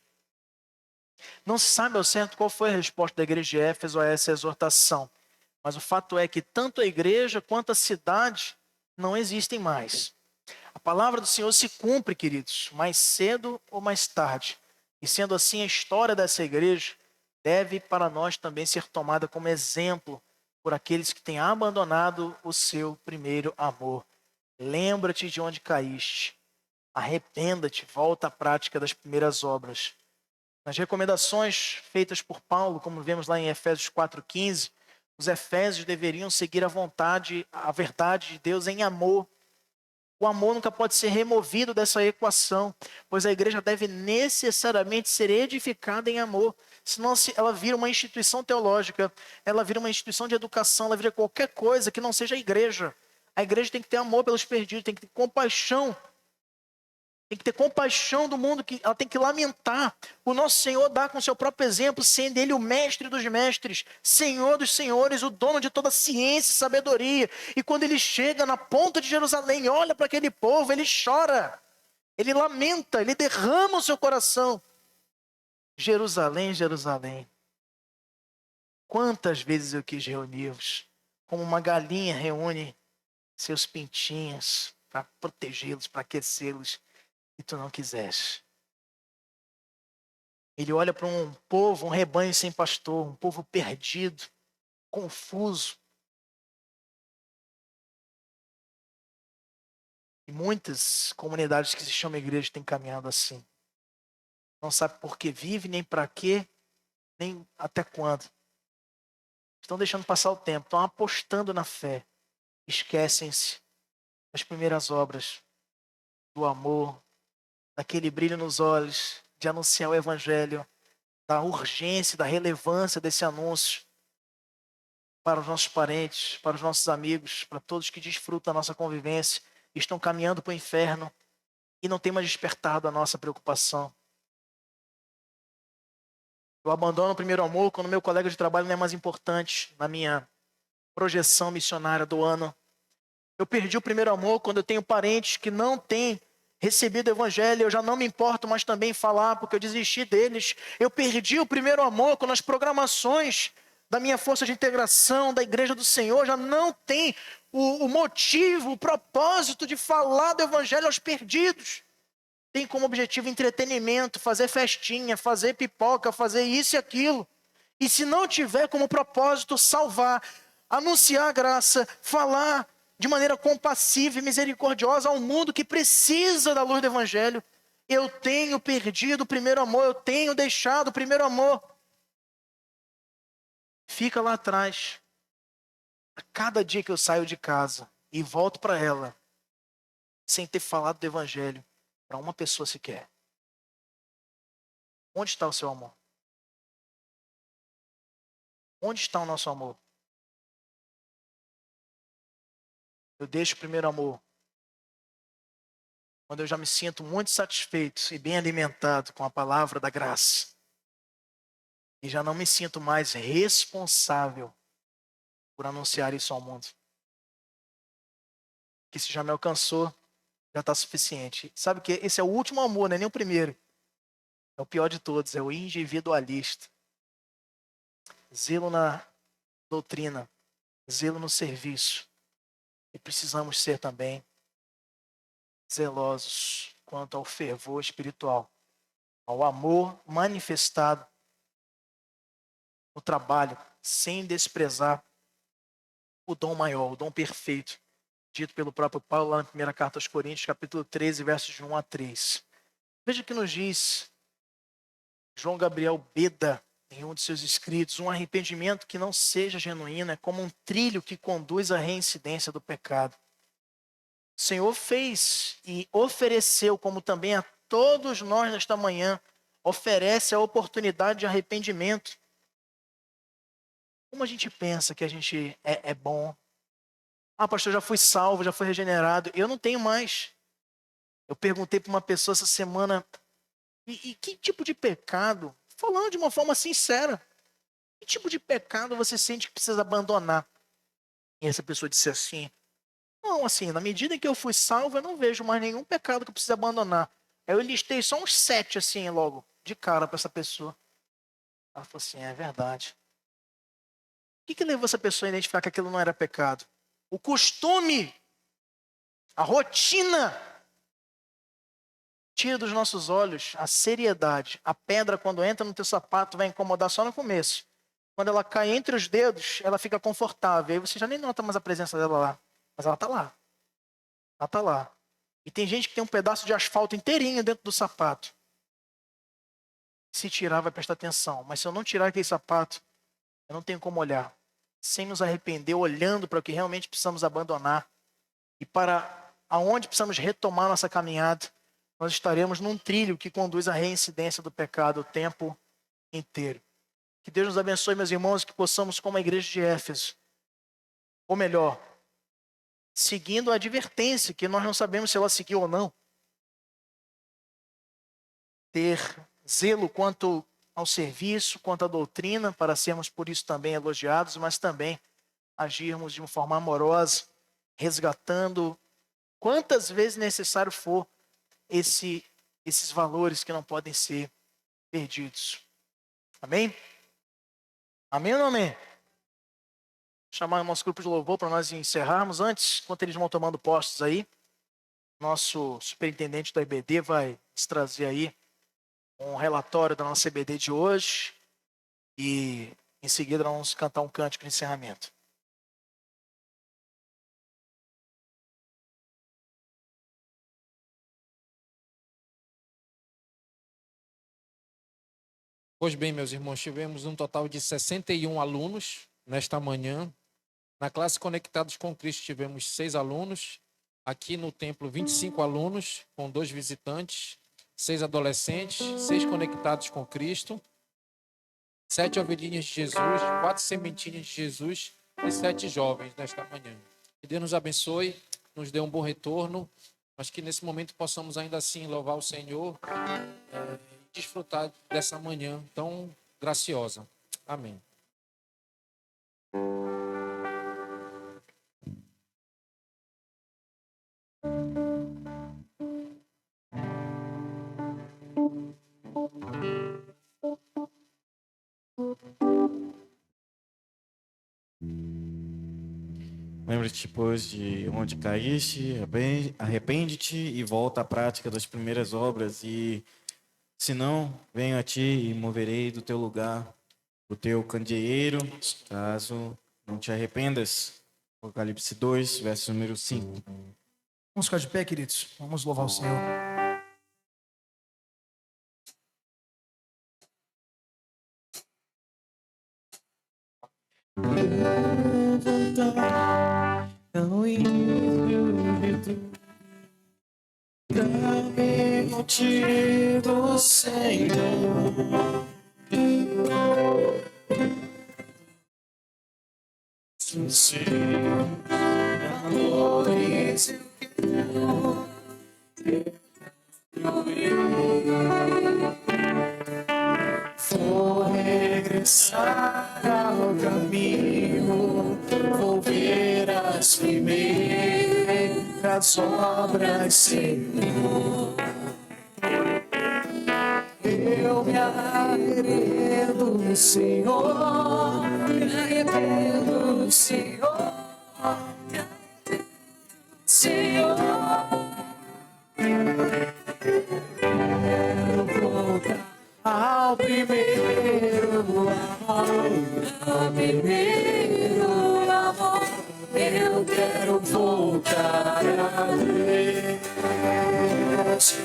Speaker 1: Não se sabe ao certo qual foi a resposta da igreja de Éfeso a essa exortação, mas o fato é que tanto a igreja quanto a cidade não existem mais. A palavra do Senhor se cumpre, queridos, mais cedo ou mais tarde. E sendo assim, a história dessa igreja deve para nós também ser tomada como exemplo por aqueles que têm abandonado o seu primeiro amor. Lembra-te de onde caíste. Arrependa-te, volta à prática das primeiras obras. Nas recomendações feitas por Paulo, como vemos lá em Efésios 4,15, os efésios deveriam seguir a vontade, a verdade de Deus em amor. O amor nunca pode ser removido dessa equação, pois a igreja deve necessariamente ser edificada em amor. Senão ela vira uma instituição teológica, ela vira uma instituição de educação, ela vira qualquer coisa que não seja a igreja. A igreja tem que ter amor pelos perdidos, tem que ter compaixão. Tem que ter compaixão do mundo, ela tem que lamentar. O nosso Senhor dá com o seu próprio exemplo, sendo Ele o mestre dos mestres, Senhor dos senhores, o dono de toda ciência e sabedoria. E quando Ele chega na ponta de Jerusalém e olha para aquele povo, Ele chora, Ele lamenta, Ele derrama o seu coração. Jerusalém, Jerusalém, quantas vezes eu quis reunir-vos, como uma galinha reúne seus pintinhos para protegê-los, para aquecê-los, e tu não quiseste. Ele olha para um povo, um rebanho sem pastor, um povo perdido, confuso. E muitas comunidades que se chamam igreja têm caminhado assim. Não sabe por que vive, nem para quê, nem até quando. Estão deixando passar o tempo, estão apostando na fé. Esquecem-se das primeiras obras, do amor, daquele brilho nos olhos, de anunciar o evangelho, da urgência, da relevância desse anúncio para os nossos parentes, para os nossos amigos, para todos que desfrutam da nossa convivência, estão caminhando para o inferno e não tem mais despertado a nossa preocupação. Eu abandono o primeiro amor quando meu colega de trabalho não é mais importante na minha projeção missionária do ano. Eu perdi o primeiro amor quando eu tenho parentes que não têm recebido o evangelho, eu já não me importo mais também falar, porque eu desisti deles. Eu perdi o primeiro amor quando as programações da minha força de integração, da igreja do Senhor, já não tem o motivo, o propósito de falar do evangelho aos perdidos. Tem como objetivo entretenimento, fazer festinha, fazer pipoca, fazer isso e aquilo. E se não tiver como propósito salvar, anunciar a graça, falar de maneira compassiva e misericordiosa ao mundo que precisa da luz do evangelho, Eu tenho perdido o primeiro amor, eu tenho deixado o primeiro amor. Fica lá atrás. A cada dia que eu saio de casa e volto para ela, sem ter falado do evangelho para uma pessoa sequer. Onde está o seu amor? Onde está o nosso amor? Eu deixo o primeiro amor quando eu já me sinto muito satisfeito e bem alimentado com a palavra da graça. E já não me sinto mais responsável por anunciar isso ao mundo. Que se já me alcançou, já está suficiente. Sabe que esse é o último amor, não é nem o primeiro. É o pior de todos, é o individualista. Zelo na doutrina, zelo no serviço. E precisamos ser também zelosos quanto ao fervor espiritual, ao amor manifestado no trabalho, sem desprezar o dom maior, o dom perfeito, dito pelo próprio Paulo lá na primeira carta aos Coríntios, capítulo 13, versos de 1 a 3. Veja que nos diz João Gabriel Beda, em um de seus escritos: um arrependimento que não seja genuíno é como um trilho que conduz à reincidência do pecado. O Senhor fez e ofereceu, como também a todos nós nesta manhã, oferece a oportunidade de arrependimento. Como a gente pensa que a gente é bom? Ah, pastor, já fui salvo, já fui regenerado. Eu não tenho mais. Eu perguntei para uma pessoa essa semana, e que tipo de pecado, falando de uma forma sincera, que tipo de pecado você sente que precisa abandonar? E essa pessoa disse assim: não, assim, na medida em que eu fui salvo, eu não vejo mais nenhum pecado que eu precise abandonar. Aí eu listei só uns 7, assim, logo, de cara para essa pessoa. Ela falou assim: é verdade. O que levou essa pessoa a identificar que aquilo não era pecado? O costume, a rotina, tira dos nossos olhos a seriedade. A pedra, quando entra no teu sapato, vai incomodar só no começo. Quando ela cai entre os dedos, ela fica confortável. Aí você já nem nota mais a presença dela lá. Mas ela está lá. Ela está lá. E tem gente que tem um pedaço de asfalto inteirinho dentro do sapato. Se tirar, vai prestar atenção. Mas se eu não tirar aquele sapato, eu não tenho como olhar. Sem nos arrepender, olhando para o que realmente precisamos abandonar. E para aonde precisamos retomar nossa caminhada, nós estaremos num trilho que conduz à reincidência do pecado o tempo inteiro. Que Deus nos abençoe, meus irmãos, que possamos, como a igreja de Éfeso, ou melhor, seguindo a advertência, que nós não sabemos se ela seguiu ou não, ter zelo quanto ao serviço, quanto à doutrina, para sermos por isso também elogiados, mas também agirmos de uma forma amorosa, resgatando quantas vezes necessário for esses valores que não podem ser perdidos. Amém? Amém ou não amém? Vou chamar o nosso grupo de louvor para nós encerrarmos. Antes, enquanto eles vão tomando postos aí, nosso superintendente da IBD vai nos trazer aí um relatório da nossa IBD de hoje e em seguida nós vamos cantar um cântico de encerramento.
Speaker 2: Pois bem, meus irmãos, tivemos um total de 61 alunos nesta manhã. Na classe Conectados com Cristo tivemos 6 alunos. Aqui no templo, 25 alunos, com 2 visitantes, 6 adolescentes, 6 conectados com Cristo, 7 ovelhinhas de Jesus, 4 sementinhas de Jesus e 7 jovens nesta manhã. Que Deus nos abençoe, nos dê um bom retorno, mas que nesse momento possamos ainda assim louvar o Senhor e desfrutar dessa manhã tão graciosa. Amém.
Speaker 6: Lembra-te, pois, de onde caíste, arrepende-te e volta à prática das primeiras obras, e se não, venho a ti e moverei do teu lugar o teu candeeiro, caso não te arrependas. Apocalipse 2, verso número 5.
Speaker 1: Vamos ficar de pé, queridos. Vamos louvar o Senhor.
Speaker 6: voltar ao início de tudo. Dá-me contigo, Senhor. Senhor, amores, eu vou regressar ao caminho, vou ver as primeiras obras, Senhor. Eu me arrependo, Senhor, me arrependo, Senhor, me arrependo, Senhor. Quero voltar ao primeiro amor, ao primeiro amor. Eu quero voltar a Deus.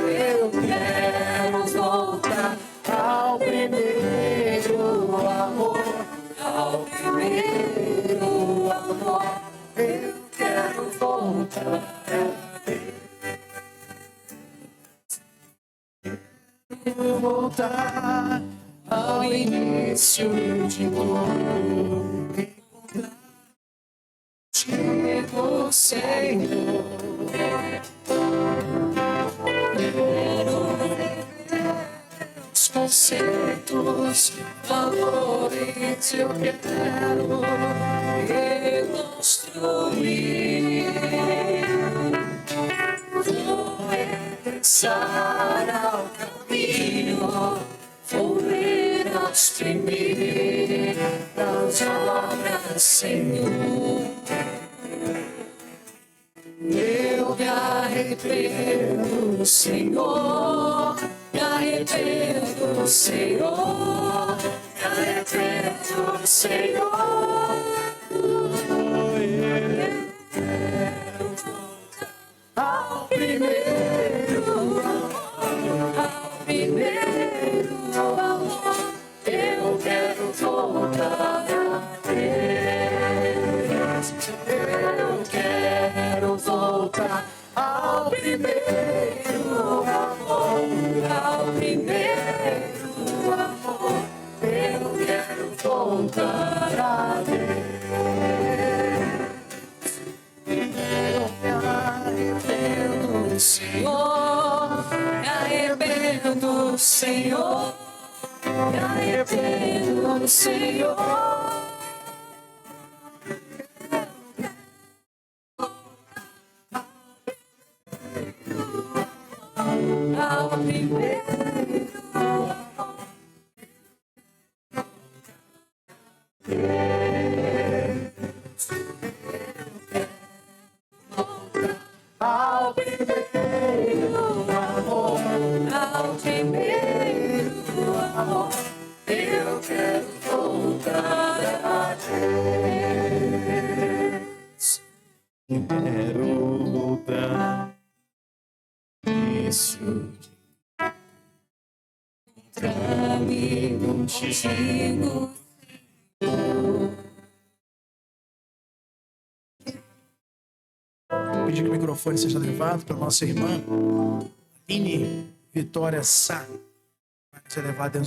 Speaker 6: Eu quero voltar ao primeiro amor, ao primeiro amor. Eu quero voltar a Deus. Voltar ao início de tudo. Contigo, Senhor. Os conceitos, valores eu quero reconstruir. Vou regressar ao caminho, vou ver as primeiras obras, Senhor. Eu me arrependo, Senhor, me arrependo, Senhor, me arrependo, Senhor. Eu quero voltar ao primeiro amor, ao primeiro amor. Eu quero voltar a Deus. Eu quero voltar ao primeiro amor, ao primeiro amor. Eu quero voltar a Deus. Eu me arrependo, Senhor, me arrependo, Senhor, me arrependo, Senhor. Ao primeiro amor. Ao primeiro amor, ao primeiro amor, eu quero voltar a Deus. Quero voltar. Isso encontrar-me contigo.
Speaker 1: Vou pedir que o microfone seja levado para nossa irmã Aline Vitória Sá. Vai ser levado dentro